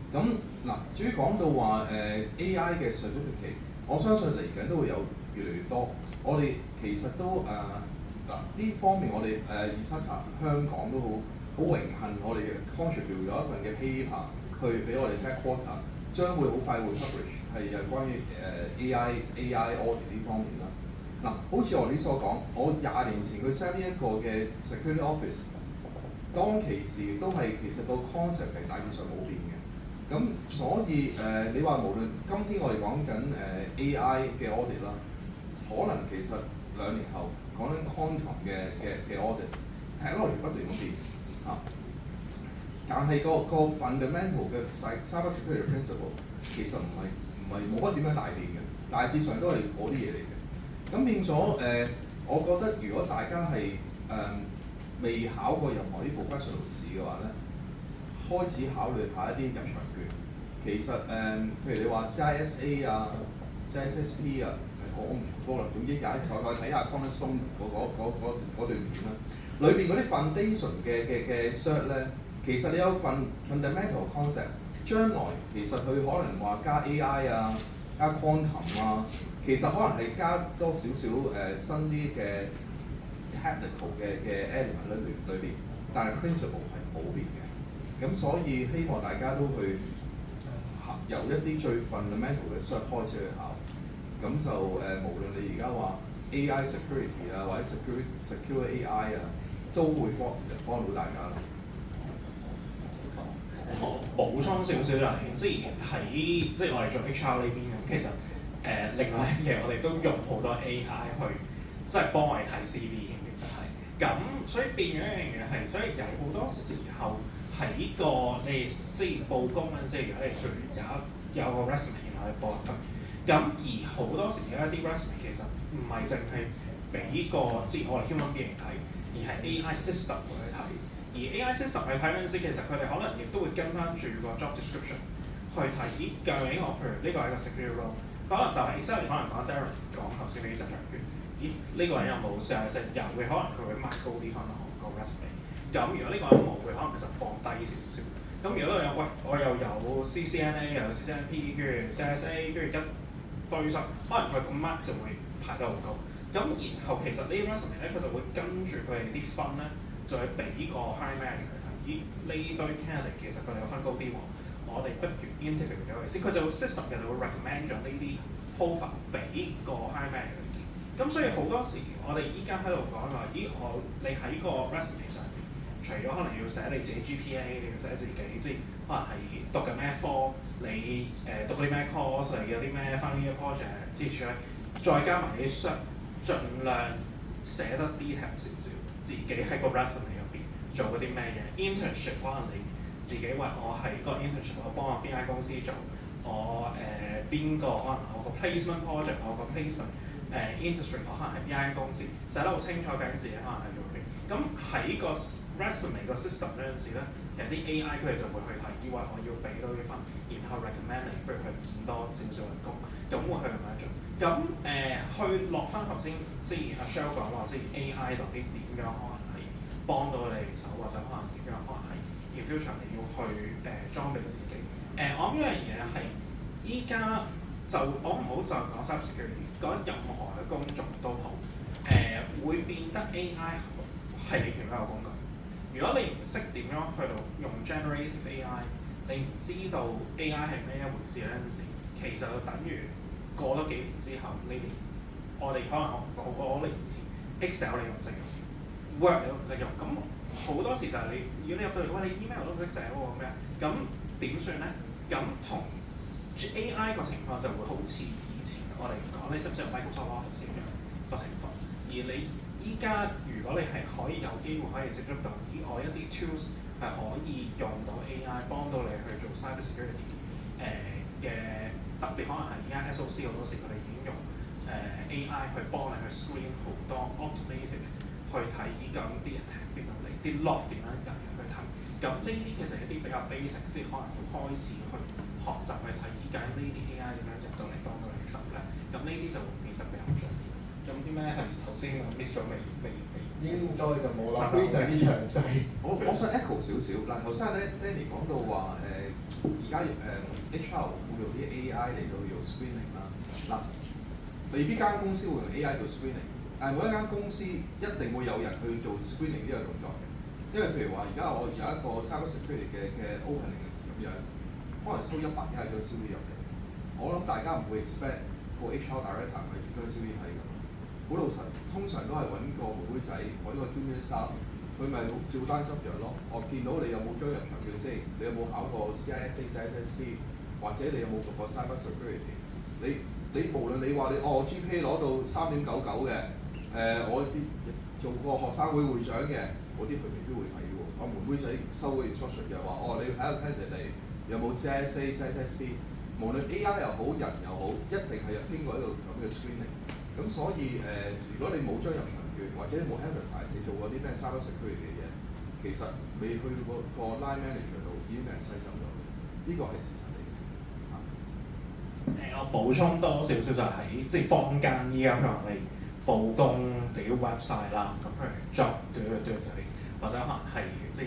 咁嗱，至於講到話AI 嘅 certificate， 我相信嚟緊都會有越嚟越多。我哋其實都呢方面我哋Isaka 香港都好榮幸，我哋嘅 contribute 有一份嘅 paper 去俾我哋 headquarter， 將會好快會 publish 係關於AI audit 呢方面啦。嗱，好似我哋所講，我20年前佢 set 呢一個嘅 security office， 當其時都係其實個 concept 係大致上冇變嘅。咁所以你話無論今天我哋講緊AI 嘅 audit 啦，可能其實2年後講緊 quantum 嘅 audit，technology 不斷咁變但係個 fundamental 嘅 cyber security principle 其實唔係冇乜點樣大變嘅，大致上都係嗰啲嘢嚟嘅。咁變咗我覺得如果大家係未考過任何啲 professional 試嘅話咧，開始考慮下一啲入場券。其實譬如你話 CISA 啊、CISSP 啊，我唔重複啦。總之有一睇下 Cornerstone 嗰段片啦，裏邊嗰啲 foundation 嘅 cert 咧，其實你有fundamental concept。將來其實佢可能話加 AI 啊、加 quantum 啊，其實可能係加多少少新啲嘅 technical 嘅 element 裏邊，但係 principle 係冇變嘅。咁所以希望大家都去由一啲最 fundamental 嘅 cert 開始去考。咁就無論你而家話 AI security 啊，或者 secure AI 啊，都會幫到大家啦。我補充少少就係，即係我哋做 HR 呢邊咁，其實另外一樣嘢我哋都用好多 AI 去即係幫我哋睇 CV 嘅，其實係咁，所以變咗一樣嘢係，所以有好多時候喺個你即係報工嗰陣時，如果你譬如有個 resume 然後你報入去，咁而好多時有一啲 resume 其實唔係淨係俾個即係我哋 human being 睇，而係 AI system 去睇。而 AI system 去睇嗰陣時，其實佢哋可能亦都會跟翻住個 job description 去睇，咦究竟我譬如呢個係一個 security role， 可能就係 exactly 可能講 Darren 講頭先呢啲入場券，咦呢個人有冇 CISA 有嘅，可能佢會 mark 高啲分個 resume。咁如果呢個人冇嘅，可能佢就放低少少。咁如果呢個人喂我又有 CCNA 又有 CCNP 跟住 CISA 跟住一堆出，可能佢個 mark 就會排得好高。咁然後其實呢啲 resume 咧，佢就會跟住佢哋啲分咧。就係俾個 hiring manager 去睇，咦呢堆 candidate 其實佢哋有分高啲喎，我哋不如 interview 咗佢先，佢就 system 就會 recommend 咗呢啲 profile 俾個 hiring manager 去見。咁所以好多時我哋依家喺度講話，咦你喺個 resume 上邊，除咗可能要寫你自己 GPA， 你要寫自己即係可能係讀緊咩科，你讀啲咩 course， 你有啲咩 final year project 之類，再加埋啲盡量寫得 detail 少少。自己喺個 resume 入邊做嗰啲咩嘢 internship， 可能你自己話我喺個 internship 我幫我邊間公司做，我邊個可能我個 placement project， 我個 placement industry 我可能係邊間公司，寫得好清楚，究竟自己可能係做邊。咁喺個 resume 個 system 嗰陣時咧，其實啲 AI 佢哋就會去睇，以為我要俾多啲分，然後 recommend 你，不如去見多少少人工，咁會去咁樣做。咁去落翻頭先，即係阿 Shell 講話，即係 AI 度啲點樣可能係幫到你手，或者可能點樣可能係 in future 你要去裝備自己。我諗呢樣嘢係依家就我唔好就講 cyber security， 講任何嘅工作都好，會變得 AI 係你其中一個工具。如果你唔識點樣去到用 generative AI， 你唔知道 AI 係咩一回事嗰陣時，其實就等於過多幾年之後，我哋可能好多年之前 Excel 你都唔識用 ，Word 你都唔識用，咁好多時就係如果你入到嚟，你 email 都唔識寫喎咁樣，咁點算咧？咁同 AI 個情況就會好似以前我哋講你識唔識用 Microsoft Office 咁樣個情況，而你依家如果你係可以有機會可以接觸到，我一啲 tools 係可以用到 AI 幫到你去做 cyber security 嘅。特別可能係而家 SOC 好多時佢哋已經用AI 去幫你去 screen 好多 automated 去睇究竟啲人聽邊度嚟，啲 log 點樣入去睇。咁呢啲其實一啲比較 basic， 即係可能要開始去學習去睇究竟呢啲 AI 點樣入到嚟幫到你手咧。咁呢啲就會變得比較重要。有啲咩係頭先 miss 咗未？應該就冇啦，非常之詳細。我想 echo 少少嗱，頭先咧 Danny 講到話而家HR 會用啲 AI 嚟到做 screening 啦。嗱，未必間公司會用 AI 做 screening， 但係每一間公司一定會有人去做 screening 呢個動作嘅。因為譬如話，而家我有一個 cyber security 嘅 opening 咁樣，可能收100張 CV 入嚟，我諗大家唔會 expect 個 HR director 去張 CV 睇㗎。好老實，通常都係揾個妹妹仔，揾個 junior staff， 佢咪照單執藥咯。我見到你有冇張入場券先，你有冇考過 CISA、CISSP， 或者你有冇讀過 cyber security？ 你無論你話你GPA 攞到3.99嘅，我做過學生會會長嘅，嗰啲佢未必會睇喎。我妹妹仔收嘅 instruction 就係話，哦，你要睇個 candidate 嚟有冇 CISA、CISSP， 無論 AI 又好人又好，一定係有經過一個咁嘅 screening。咁所以如果你冇將入場券，或者你冇 emphasize 你做過啲咩 cyber security 嘅嘢，其實未去到個 line manager 度已經俾人篩走咗，呢個係事實嚟嘅。我補充多少少就係即係坊間依家譬如我哋報工啲 website 啦，咁譬如 job 或者可能係即係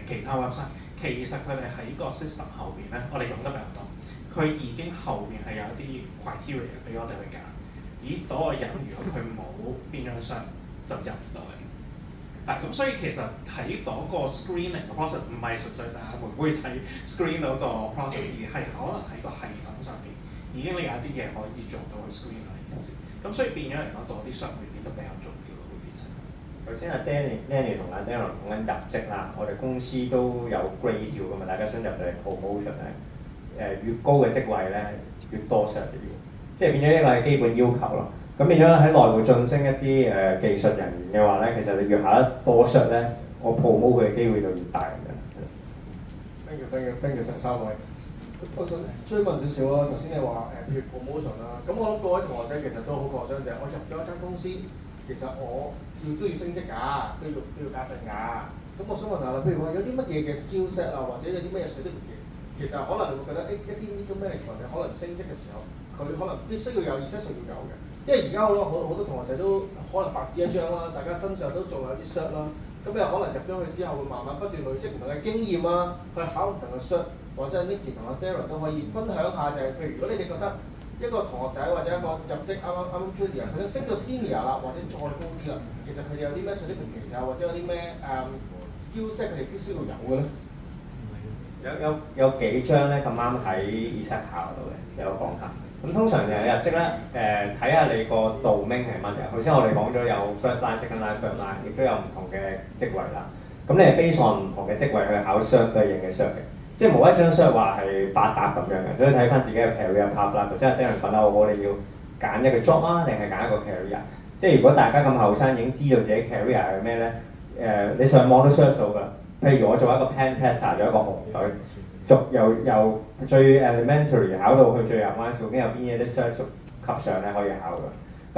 其他 website， 其實佢哋喺個 system 後邊咧，我哋用得比較多，佢已經後邊係有一啲 criteria 俾我哋去揀。咦，嗰個人如果佢冇邊張相就入唔到嚟。咁所以其實喺嗰個 screening 嘅 process 唔係純粹就係妹妹仔 screen 到個 process， 而係可能喺個系統上邊已經你有啲嘢可以做到去 screen 呢件事。咁所以變咗嚟講，嗰啲相會變得比較重要咯，會變成。頭先阿 Danny 同阿 Darren 講緊入職啦，我哋公司都有 grade 條㗎嘛，大家想入嚟 promotion 咧，越高嘅職位咧越多 cert 要，即係變咗一個係基本要求咯。咁變咗喺內部晉升一啲技術人員嘅話咧，其實你越考得多 cert 咧，我 promote 佢嘅機會就越大嘅。Thank you 陳三位。我想追問少少啦，頭先你話譬如 promotion 啦，咁我諗各位同學仔其實都好擴張嘅。我入咗一間公司，其實我都要升職㗎，都要加薪㗎。咁我想問下啦，譬如話有啲乜嘢嘅 skill set 啊，或者有啲乜嘢水平嘅，其實可能你會覺得一啲 middle management 你可能升職嘅時候，佢可能必須要有，而且需要有嘅。因為而家好多同學仔都可能白紙一張啦，大家身上都仲有啲 cert 啦，咁你可能入咗去之後會慢慢不斷累積唔同嘅經驗啊，去考唔同嘅 cert， 或者 Nicky 同阿 Darren 都可以分享下就係、譬如如果你哋覺得一個同學仔或者一個入職啱啱 junior， 佢想升到 senior 啦，或者再高啲啦，其實佢哋有啲咩 certificate 啊，或者有啲咩skill set 佢哋必須要有嘅咧？有幾張咧咁啱喺 Isaka 度嘅，有講下。咁通常就係入職咧，睇下你個 domain 係乜嘢。頭先我哋講咗有 first line、second line、third line， 亦都有唔同嘅職位啦。咁你係 base on 唔同嘅職位去考相對應嘅 cert嘅，即係冇一張 cert 話係百搭咁樣嘅。所以睇翻自己嘅 career path 啦。頭先阿 Darren 講得好好，你要揀一個 job 啊，定係揀一個 career？ 即係如果大家咁後生已經知道自己 career 係咩咧，你上網都 search 到㗎。譬如我做一個 pen tester， 做一個紅隊。由最 elementary 考到去最 advanced， 究竟有邊嘢啲 cert 級上咧可以考㗎？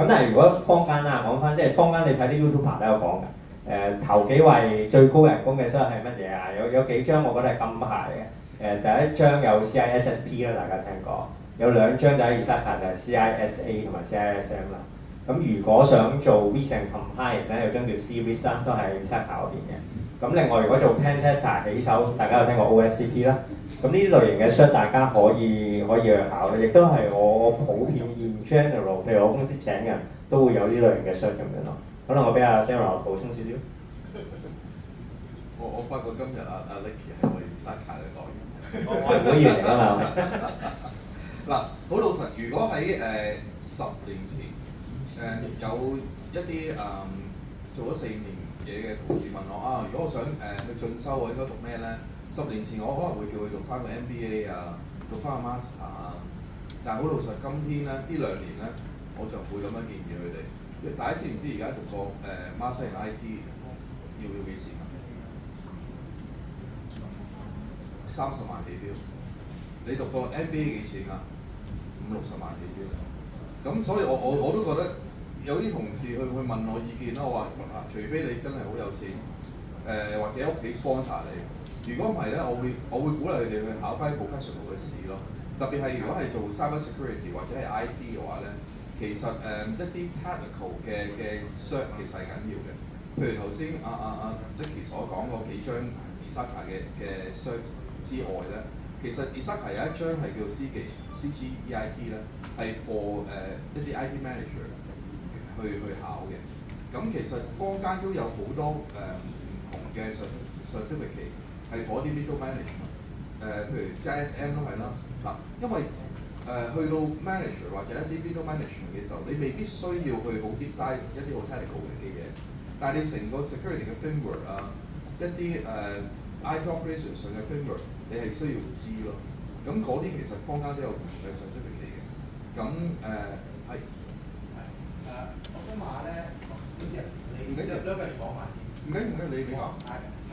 咁但係如果坊間啦講翻，即係坊間你睇啲 YouTuber 都有講嘅。頭幾位最高人工嘅 cert 係乜嘢啊？有幾張我覺得係金牌嘅。第一張有 CISSP 啦，大家聽過。有兩張就喺 Isaka 就係 CISA 同埋 CISM 啦。咁如果想做 risk and compliance 咧，有張叫 C-risk 啦，都係 Isaka 嗰邊嘅。咁另外如果做 pen tester 起手，大家有聽過 OSCP 啦。咁呢啲類型嘅 cert 大家可以去考咧，亦都係我普遍 in general， 譬如我公司請人都會有呢類型嘅 cert 咁樣咯。可能我俾阿 Darren 補充少少。我發覺今日阿 Nicky 係我 Isaka 嘅代言。我係會員嚟㗎嘛。嗱，好老實，如果喺10年前，有一啲做咗4年嘢嘅同事問我啊，如果我想去進修，我應該讀咩咧？10年前我可能會叫佢讀翻個 MBA 啊，讀翻個 master 啊。但係好老實，今天咧呢2年咧，我就唔會咁樣建議佢哋。大家知唔知而家讀個master in IT 要幾錢啊？30萬幾標。你讀個 MBA 幾錢啊？50-60萬幾標。咁所以我都覺得有啲同事去問我意見啦，我話除非你真係好有錢，或者屋企 sponsor 你。如果唔係咧，我會鼓勵佢哋去考翻 professional 嘅試咯。特別係如果係做 cyber security 或者係 IT 嘅話咧，其實一啲 technical 嘅 cert 其實係緊要嘅。譬如頭先阿 Nicky 所講嗰幾張 Isaka 嘅 cert 之外咧，其實 Isaka 有一張係叫 CGEIT 咧，係 for 一啲 IT manager 去考嘅。咁其實坊間都有好多唔同嘅 certificate。係嗰啲 middle management， 譬如 CISM 都係啦。嗱，因為去到 manager 或者一啲 middle management 嘅時候，你未必需要去好 deep dive 一啲好 technical 嘅嘢，但係你成個 security 嘅 framework 啊，一啲IT operation 上嘅 framework， 你係需要知咯。咁嗰啲其實坊間都有唔同嘅 certificate 嘅。咁我想問下咧，好似你繼續講埋先。唔緊要，你講。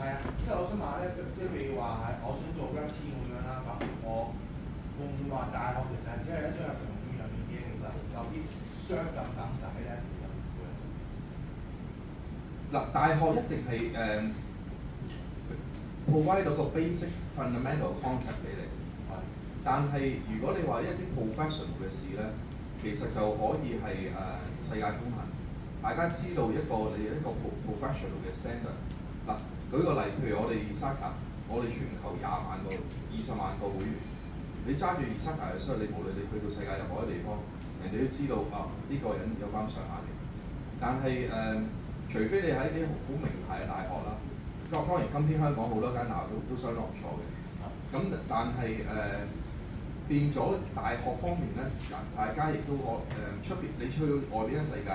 係啊，即係我想問咧，即係譬如話係我想做 Web 3咁樣啦，咁我會唔會話大學其實係只係一張入場券入面嘅，其實有啲商咁使咧，其實唔會。嗱，大學一定係provide 到個 basic fundamental concept 俾你。但係如果你話一啲 professional 嘅事咧，其實就可以係世界公行。大家知道你一個 professional 嘅 standard。嗱，舉個例，譬如我哋 Esaka， 我哋全球20萬個會員，你揸住 Esaka 嘅 shirt， 你無論你去到世界任何一個地方，人哋都知道呢個人有翻上下嘅。但係除非你喺啲好名牌嘅大學啦，當然今天香港好多間大學都相當唔錯嘅。咁但係變咗大學方面咧，大家亦都出邊你去外邊嘅世界，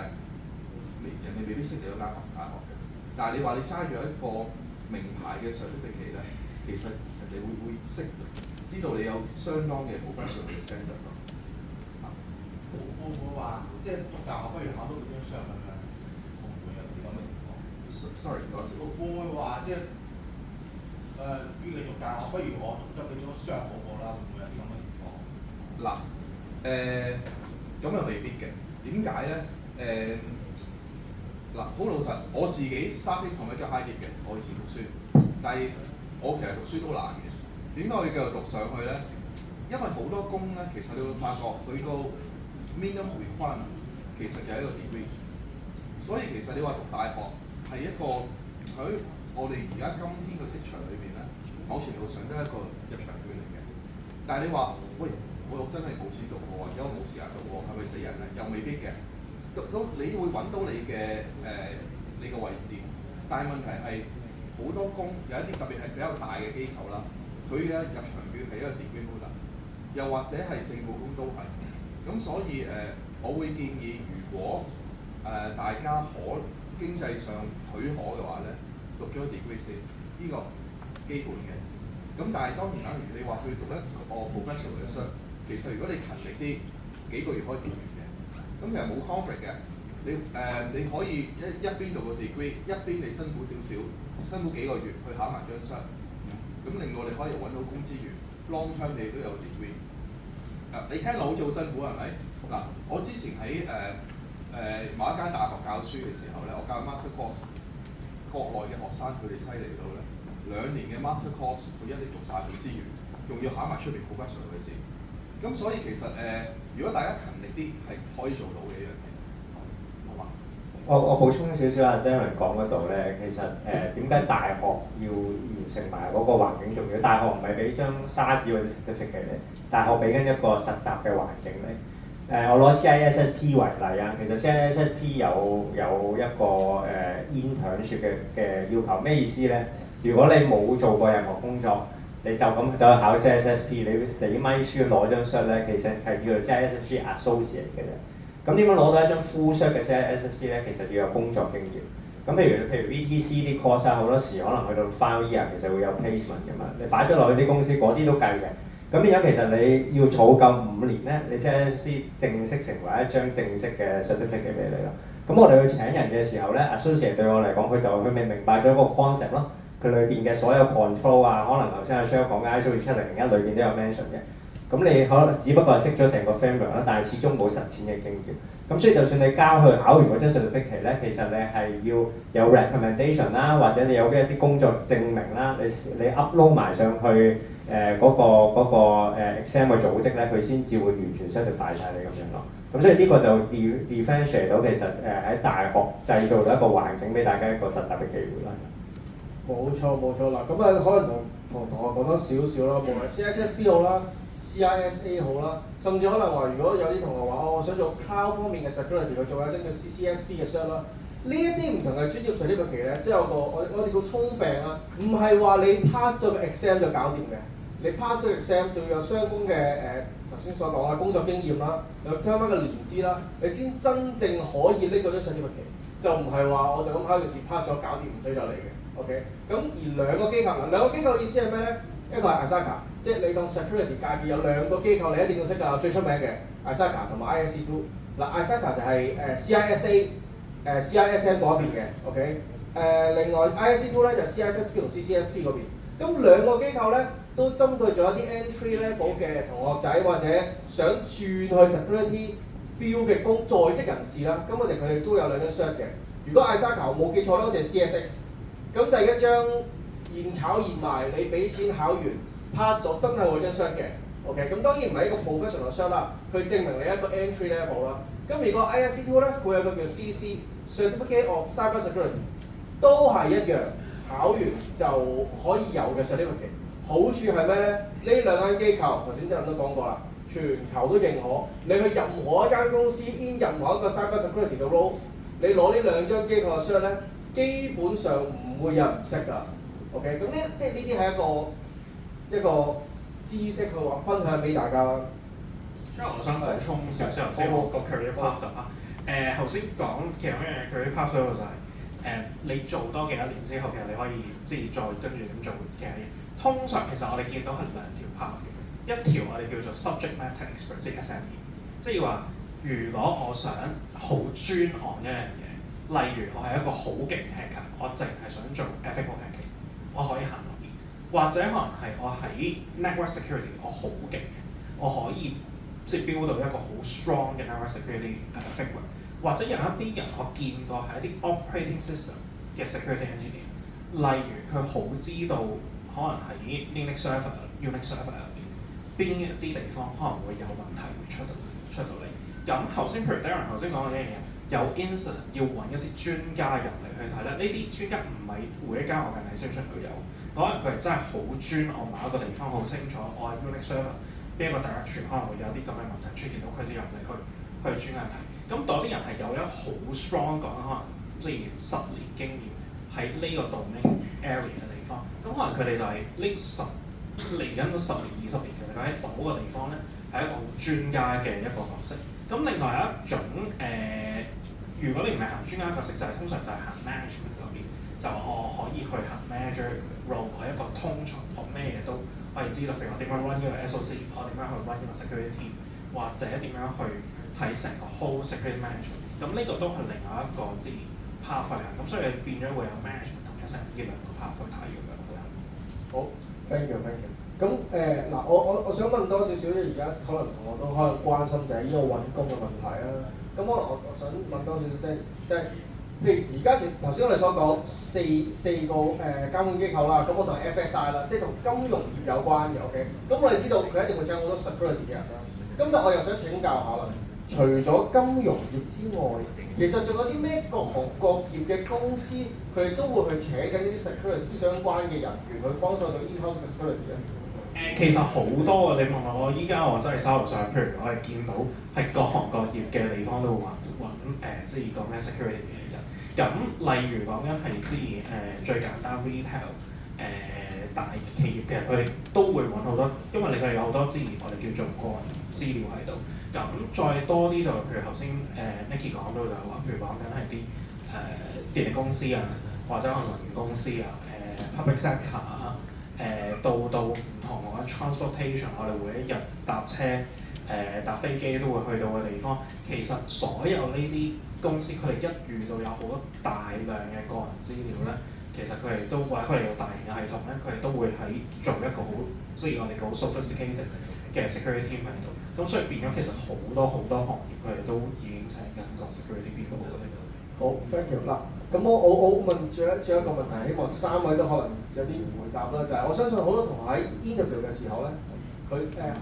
人哋未必識你嗰間大學嘅。但係你話你揸住一個名牌嘅 certificate 咧，其實人哋會知道你有相當嘅 professional 嘅 standard 咯。會唔會話即係讀大學不如考到嗰張相咁樣？會唔會有啲咁嘅情況 ？Sorry， 講笑。會唔會話即係與其讀大學，不如我讀得嗰張相好過啦？會唔會有啲咁嘅情況？嗱，咁又未必嘅。點解咧？嗱，好老實，我自己 starting 同一個 high dip 嘅，我以前讀書，但係我其實讀書都難嘅。點解我要繼續讀上去咧？因為好多工咧，其實你會發覺佢個 minimum requirement 其實就係一個 degree。所以其實你話讀大學係一個喺我哋而家今天嘅職場裏邊咧，某程度上都係一個入場券嚟嘅。但係你話喂，我真係冇錢讀喎，或者我冇時間讀喎，係咪死人咧？又未必嘅。都你會揾到你嘅你個位置，但係問題係好多工有一啲特別係比較大嘅機構啦，佢嘅入場券係一個 degree holder，又或者係政府工都係。咁所以我會建議如果大家經濟上許可嘅話咧，讀咗 degree 先，呢個基本嘅。咁但係當然啦，你話去讀一個 professional 嘅 cert， 其實如果你勤力啲，幾個月可以讀完嘅。咁其實冇 conflict 嘅，你可以一邊讀個 degree， 一邊你辛苦少少，辛苦幾個月去考埋張 cert， 咁令到你可以揾到工之餘 long term 你都有 degree。你聽落好似好辛苦係咪？嗱，我之前喺某一間大學教書嘅時候咧，我教 master course， 國內嘅學生佢哋犀利到咧，2年嘅 master course 佢一年讀晒佢之餘，仲要考埋出邊 professional 嘅試。咁所以其實如果大家勤力啲係可以做到嘅一樣嘢，好嘛？我補充少少阿 Darren 講嗰度咧，其實點解大學要完成埋嗰個環境重要？大學唔係俾張沙紙或者 certificate 咧，大學俾緊一個實習嘅環境咧。我攞 CISSP 為例啊，其實 CISSP 有一個internship 嘅要求，咩意思咧？如果你冇做過任何工作，你就咁走去考 CISSP， 你死咪書攞張 cert 咧，其實係叫做 CISSP associate 嘅啫。咁點樣攞到一張 full cert 嘅 CISSP 咧？其實要有工作經驗。咁譬如 VTC 啲 course 啊，好多時可能去到 final year 其實會有 placement 㗎嘛。你擺咗落去啲公司，嗰啲都計嘅。咁變咗其實你要儲夠5年咧，你 CISSP 正式成為一張正式嘅 certificate 俾你咯。咁我哋去請人嘅時候咧 associate 對我嚟講，佢明白咗個 concept 咯。佢裏邊嘅所有 control 啊，可能頭先阿 Shel 講嘅 ISO 7001裏邊都有 mention 嘅。咁你可能只不過係識咗成個 framework 啦，但係始終冇實踐嘅經驗。咁所以就算你交去考完嗰張 certificate 咧，其實你係要有 recommendation 啦，或者你有一啲工作證明啦，你 upload 埋上去嗰個 exam 嘅組織咧，佢先至會完全 certify 晒你咁樣咯。咁所以呢個就 differentiate 到其實喺大學製造到一個環境俾大家一個實習嘅機會啦。冇錯啦，咁可能同學講多少少啦，無論 CISSP 好啦 ，CISA 好啦，甚至可能話如果有啲同學話我想做 cloud 方面嘅 security， 去做一啲叫 CCSP 嘅 cert 啦，呢一啲唔同嘅專業上呢個期咧都有個我哋叫通病啦，唔係話你 pass 咗個 exam 就搞掂嘅，你 pass 咗 exam 仲要有相關嘅頭先所講啦工作經驗啦，有相關嘅年資啦，你先真正可以拎到張 certificate， 就唔係話我就咁考完試 pass 咗搞掂唔使再嚟嘅。OK， 咁而兩個機構嘅意思係咩咧？一個係 Isaka， 即係你當 security 界別有兩個機構你一定要識㗎，最出名嘅 Isaka 同埋 ISC2。嗱 Isaka 就係CISA CISM 嗰邊嘅 ，OK。另外 ISC2 咧就 CISSP 同 CCSP 嗰邊。咁兩個機構咧都針對咗一啲 entry level 嘅同學仔或者想轉去 security field 嘅在職人士啦。咁佢哋都有兩張 cert 嘅。如果 ISACA 我冇記錯咧，好似係 CSX。咁第一張現炒現賣，你俾錢考完 pass 咗，真係會張 cert 嘅。OK， 咁當然唔係一個 professional cert 啦，佢證明你一個 entry level 啦。咁如果 ISC2 咧，佢有個叫 CC Certificate of Cyber Security， 都係一樣，考完就可以有嘅 certificate。好處係咩咧？呢兩間機構頭先啲人都講過啦，全球都認可。你去任何一間公司 in 任何一個 cyber security 嘅 role， 你攞呢兩張機構嘅 cert 咧，基本上唔會有人唔識㗎。OK， 咁即係呢啲係一個知識去話分享俾大家啦。因為我想補充少少頭先我個 career path 啊，頭先講其中一樣 career path 嗰度就係你做多幾多年之後，其實你可以即係再跟住點做嘅嘢。通常其實我哋見到係兩條 path 嘅，一條我哋叫做 subject matter expert， 即係 SME， 即係話如果我想好專案一樣嘢，例如我係一個好勁嘅 hacker， 我淨係想做 ethical hacking， 我可以行落邊，或者可能係我喺 network security 我好勁嘅，我可以即係 build 到一個好 strong 嘅 network security figure， 或者有一啲人我見過係一啲 operating system 嘅 security engineer， 例如佢好知道可能喺 Linux server、Unix server 入邊一啲地方可能會有問題會出到嚟。咁頭先譬如 Darren 頭先講嘅呢樣嘢，有 incident 要揾一啲專家入嚟去睇咧，呢啲專家唔係每一間organization都有，可能佢係真係好專，我某一個地方好清楚，我喺 Unix server。邊一個 directory 可能會有啲咁嘅問題出現到，佢先入嚟去專家睇。咁嗰啲人係有一好 strong 講可能即係10年經驗喺呢個 domain area 嘅地方。咁可能佢哋就係呢嚟緊嗰10年20年，其實佢喺嗰個地方咧係一個好專家嘅一個角色。咁另外一種如果你唔係行專家角色，就係通常就係行 management 嗰邊，就我可以去行 manager role， 我一個通才，我咩嘢都。我哋知道，譬如我點樣 run 呢個 SOC， 我點樣去 run 呢個 security team， 或者點樣去睇成個 whole security management。咁呢個都係另外一個字 path 去行。咁所以變咗會有 management 同 SME 呢兩個 path 去睇咁樣會行。好 ，thank you。咁嗱，我想問多少少咧，而家可能同學都可能關心就係呢個揾工嘅問題啦。咁可能我想問多少少即係。譬如而家頭先我哋所講四個監管機構啦，咁我同 FSI 啦，即係同金融業有關嘅 OK。咁我哋知道佢一定會請好多 security 嘅人啦。咁但我又想請教下啦，除咗金融業之外，其實仲有啲咩各行各業嘅公司，佢哋都會去請緊呢啲 security 相關嘅人員去幫手做 in-house 嘅 security 咧？其實好多啊！你問我依家我真係手頭上，譬如我哋見到係各行各業嘅地方都會揾即係講緊 security 嘅人。咁例如講緊係最簡單 retail 大企業嘅，佢哋都會揾好多，因為佢哋有好多資源，我哋叫做個人資料喺度。咁再多啲就譬如頭先Nicky 講到就係話，譬如講緊係啲電力公司啊，或者可能能源公司啊，public sector 啊，到唔同嘅 transportation， 我哋每一日搭車搭飛機都會去到嘅地方，其實所有呢啲公司佢哋一遇到有好多大量嘅個人資料咧，其實佢哋都或者佢哋有大型嘅系統咧，佢哋都會喺做一個好即係我哋講 sophisticated 嘅 security team 喺度。咁所以變咗其實好多行業佢哋都已經請緊個 security people 喺度。好 ，thank you 啦。咁我問最後一個問題，希望3位都可能有啲回答啦，就係我相信好多同學喺 interview 嘅時候咧，佢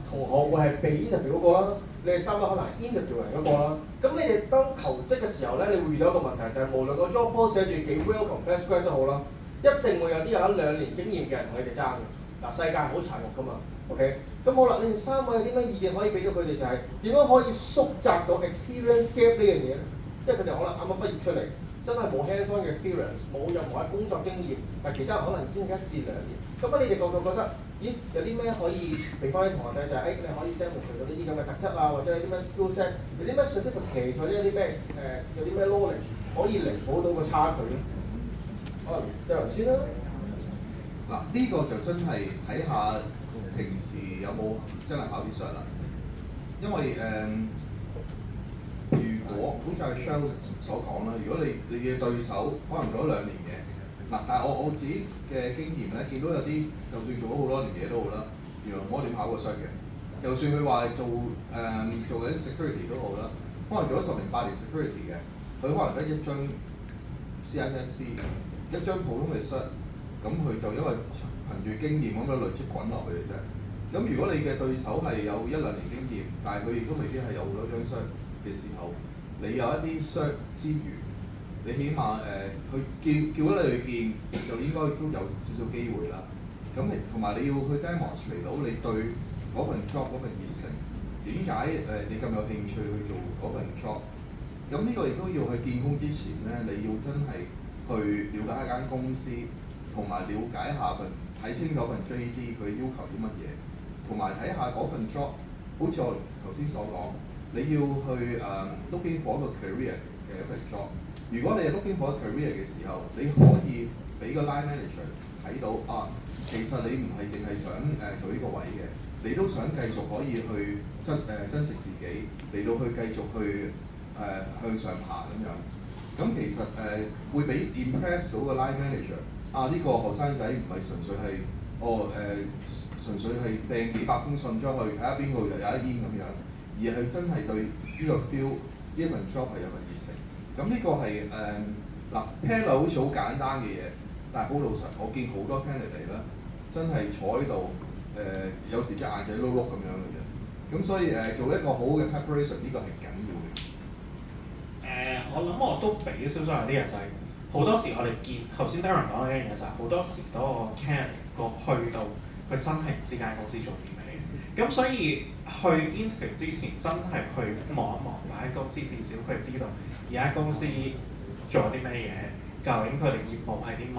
同學會係被 interview 嗰個啦。你哋3位可能係 interview 人嗰個啦，咁你哋當求職嘅時候咧，你會遇到一個問題，就係無論個 job post 寫住幾 welcome fresh grad 都好啦，一定會有啲有1-2年經驗嘅人同你哋爭嘅。嗱，世界好殘酷㗎嘛 ，OK？ 咁好啦，你哋3位有啲咩意見可以俾到佢哋，就係點樣可以縮窄到 experience gap 呢樣嘢咧？因為佢哋可能啱啱畢業出嚟，真係冇 hands-on 嘅 experience， 冇任何嘅工作經驗，但其他人可能已經1至2年。咁你哋個個覺得，咦，有啲咩可以俾翻啲同學仔就係、你可以 demonstrate 到呢啲咁嘅特質啊，或者有啲咩 skill set， 有啲咩 certificate 或者有啲咩有啲咩 knowledge 可以彌補到個差距咧？可能Darren先啦。嗱，呢個就真係睇下平時有冇真係考啲 cert 啦，因為如果好似阿 Shell 所講啦，如果你嘅對手可能做咗2年嘢，嗱，但係我自己嘅經驗咧，見到有啲就算做咗好多年嘢都好啦，原來冇點考過 cert 嘅，就算佢話做緊 security 都好啦，可能做咗10年8年 security 嘅，佢可能得一張 CISSP 一張普通嘅 cert， 咁佢就因為憑住經驗咁樣累積滾落去嘅啫。咁如果你嘅對手係有1-2年經驗，但係佢亦都未必係有好多張 cert 嘅時候，你有一啲 cert 之餘，你起碼佢叫得你去見，就應該都有少少機會啦。咁同埋你要去 demonstrate 到你對嗰份 job 嗰份熱誠，點解你咁有興趣去做嗰份 job？咁呢個亦都要去見工之前咧，你要真係去了解一間公司，同埋了解下睇清楚份 JD 佢要求啲乜嘢，同埋睇下嗰份 job， 好似我頭先所講，你要去looking for 一個 career 嘅一份 job。如果你係 looking for 一個 career 嘅時候，你可以俾個 line manager 睇到其實你唔係淨係想做呢個位嘅，你都想繼續可以去增值自己，嚟到去繼續去向上爬咁樣。咁其實會俾 impress 到個 line manager 呢個學生仔唔係純粹係純粹係掟幾百封信出去睇下邊個有一煙咁樣，而係真係對呢個 feel 呢一份 job 係有份熱誠。咁呢個係聽落好似好簡單嘅嘢，但係好老實，我見好多 candidate 咧真係坐喺度有時隻眼仔碌碌咁樣嘅啫。咁所以做一個好嘅 preparation 呢個係緊要嘅。我諗我都俾少少有啲嘢就係、好多時我哋見頭先 Darren 講嘅一樣嘢就係好多時嗰個 candidate 去到佢真係唔知間公司做啲咩，咁所以去 interview 之前真係去望一望間公司，至少佢知道而家公司做啲咩嘢，究竟佢哋業務係啲乜，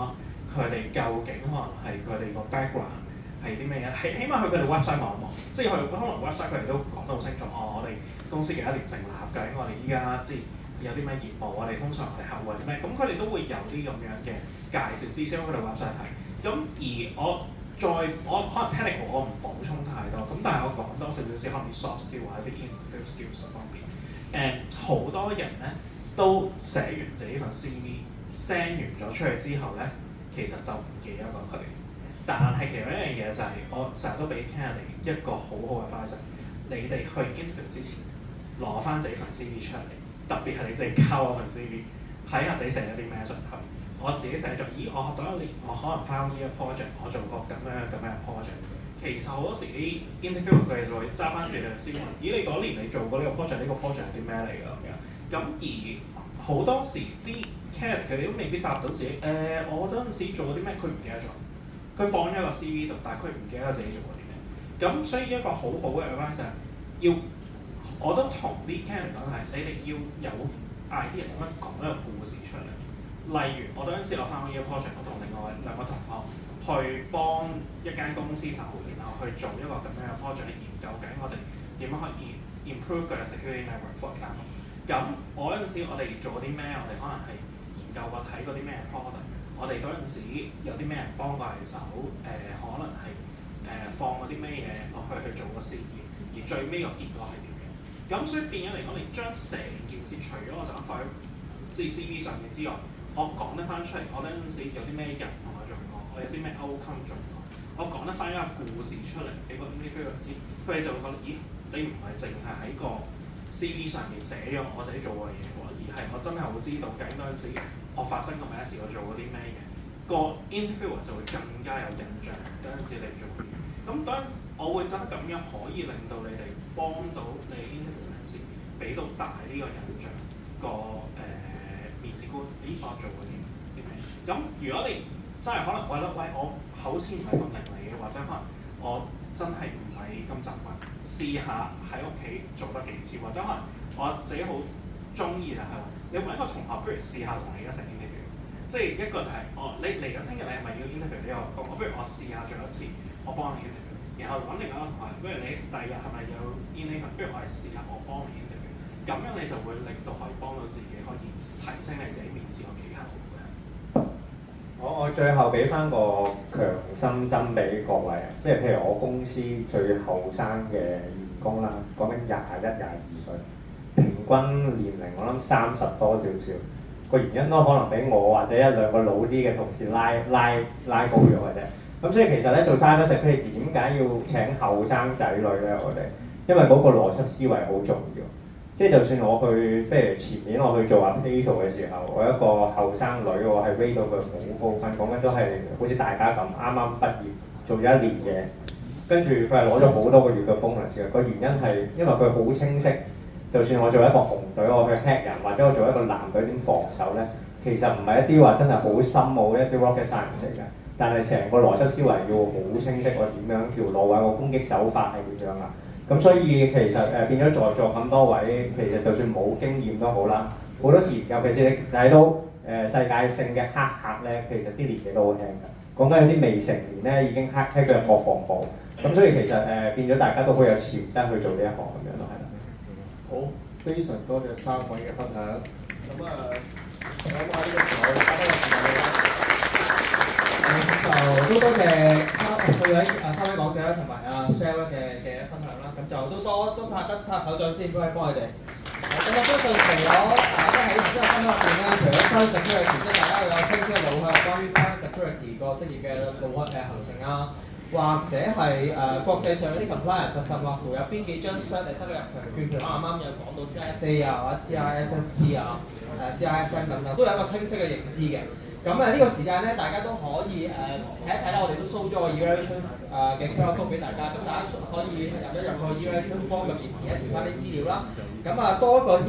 佢哋究竟可能係佢哋個 background 係啲咩嘢，起碼去佢哋 website 望一望，即係佢可能 website 佢哋都講得好清楚，我哋公司幾多年成立，究竟我哋依家有啲咩業務，我哋通常我哋客戶係啲咩，咁佢哋都會有啲咁樣嘅介紹，至少佢哋 website 睇。咁而我可能 technical 我唔補充太多，咁但係我講多少少可能 soft skill 或者啲 interview skills 方面。好多人咧都寫完自己份 CV send 完咗出去之後咧，其實就唔記得過佢。但係其中一樣嘢就係、我成日都俾 candidate 一個好好嘅 advice，你哋去 interview 之前攞翻自己份 CV 出嚟。特別係你自己交嗰份 CV， 睇下自己寫咗啲咩上去。我自己寫咗，我學到一年，我可能翻呢個 project， 我做過咁樣嘅 project。其實好多時啲 interview 佢哋就會揸翻住你嘅 CV， 咦你嗰年你做過呢個 project， 呢個 project 係啲咩嚟㗎咁樣？咁而好多時啲 candidate 佢哋都未必答到自己，我嗰陣時做過啲咩，佢唔記得咗。佢放咗喺個 CV 度，但係佢唔記得自己做過啲咩。咁所以一個好好嘅 advice 就係要。我都同啲 candidate 講係，你哋要有 idea 點樣講一個故事出嚟。例如我嗰陣時我翻呢個 project， 我同另外2個同學去幫一間公司手，然後去做一個咁樣嘅 project， 去研究緊我哋點樣可以 improve 佢嘅 security network for example。咁我嗰陣時我哋做啲咩？我哋可能係研究過睇過啲咩 product， 我哋嗰陣時有啲咩人幫過嚟手，可能係放嗰啲咩嘢落去做個試驗，而最尾個結果係點？咁所以變咗嚟講，你將成件事除咗我就放喺CV 上面之外，我講得翻出嚟，我嗰陣時有啲咩人同我做過，我有啲咩 outcome 做過，我講得翻一個故事出嚟俾個 interviewer知，佢哋就會覺得，咦，你唔係淨係喺個 CV 上面寫咗我自己做過嘅嘢喎，而係我真係好知道緊嗰陣時我發生過咩事，我做過啲咩嘅，個 interviewer 就會更加有印象嗰陣時你做嘅嘢。咁嗰陣我會覺得咁樣可以令到你哋幫到你 interview 嗰陣時，俾到大呢個印象個面試官，咦我做過啲咩？咁如果你真係可能覺得，喂我口齒唔係咁伶俐嘅，或者可能我真係唔係咁習慣，試下喺屋企做多幾次，或者可能我自己好中意就係話，你揾一個同學不如試下同你一齊 interview， 即係一個就係、你嚟緊聽日你係咪要 interview 呢個工？我不如我試下做一次。我幫你 interview， 然後揾另外一個同學，不如你第二日係咪有 interview？ 不如我哋試下我幫你 interview， 咁樣你就會令到可以幫到自己，可以提升你自己面試嘅技巧嘅。我最後俾翻個強心針俾各位，即係譬如我公司最後生嘅員工啦，講緊21、22歲，平均年齡我諗30多少少。個原因都可能俾我或者1、2個老啲嘅同事拉高咗嘅啫。咁所以其實咧做 cyber security 點解要請後生仔女咧？我哋因為嗰個邏輯思維好重要。即係就算我去，譬如前年我去做appraisal嘅時候，我一個後生女我係 rate 到佢好高分，講緊都係好似大家咁啱啱畢業做咗1年嘢，跟住佢係攞咗好多個月嘅 bonus 嘅。個原因係因為佢好清晰，就算我做一個紅隊我去 hack 人，或者我做一個藍隊點防守咧，其實唔係一啲話真係好深奧一啲 rocket science 嚟嘅，但係成個邏輯思維要好清晰，我點樣條路啊，我攻擊手法係點樣啊。咁所以其實變咗在座咁多位，其實就算冇經驗都好啦，好多時尤其是你睇到世界性嘅黑客咧，其實啲年紀都好輕㗎。講緊有啲未成年咧已經黑喺佢嘅國防部，咁所以其實變咗大家都好有潛質去做呢一行咁樣咯，係啦。好，非常多謝3位嘅分享。咁我諗下呢個時候交翻個時間俾大家。就都多謝3位講者啦，同埋阿 Shell 嘅分享啦。咁就都拍手掌先，都係幫佢哋。咁我相信除咗即係喺之後分享入邊咧，除咗 cyber security，即係大家有清晰嘅路向，關於 cyber security 個職業嘅路行程啊，或者係國際上嗰啲 compliance 甚或乎有邊幾張 cert 嚟收到入場券，譬如啱啱有講到 CISA 啊，或者 CISSP 啊、CISM 等等，都有一個清晰嘅認知嘅。咁呢個時間咧，大家都可以睇一睇啦。我哋都 show 咗個 evaluation 嘅 QR code 俾大家，咁大家可以入個 evaluation form 入邊填一填翻啲資料啦。咁多一個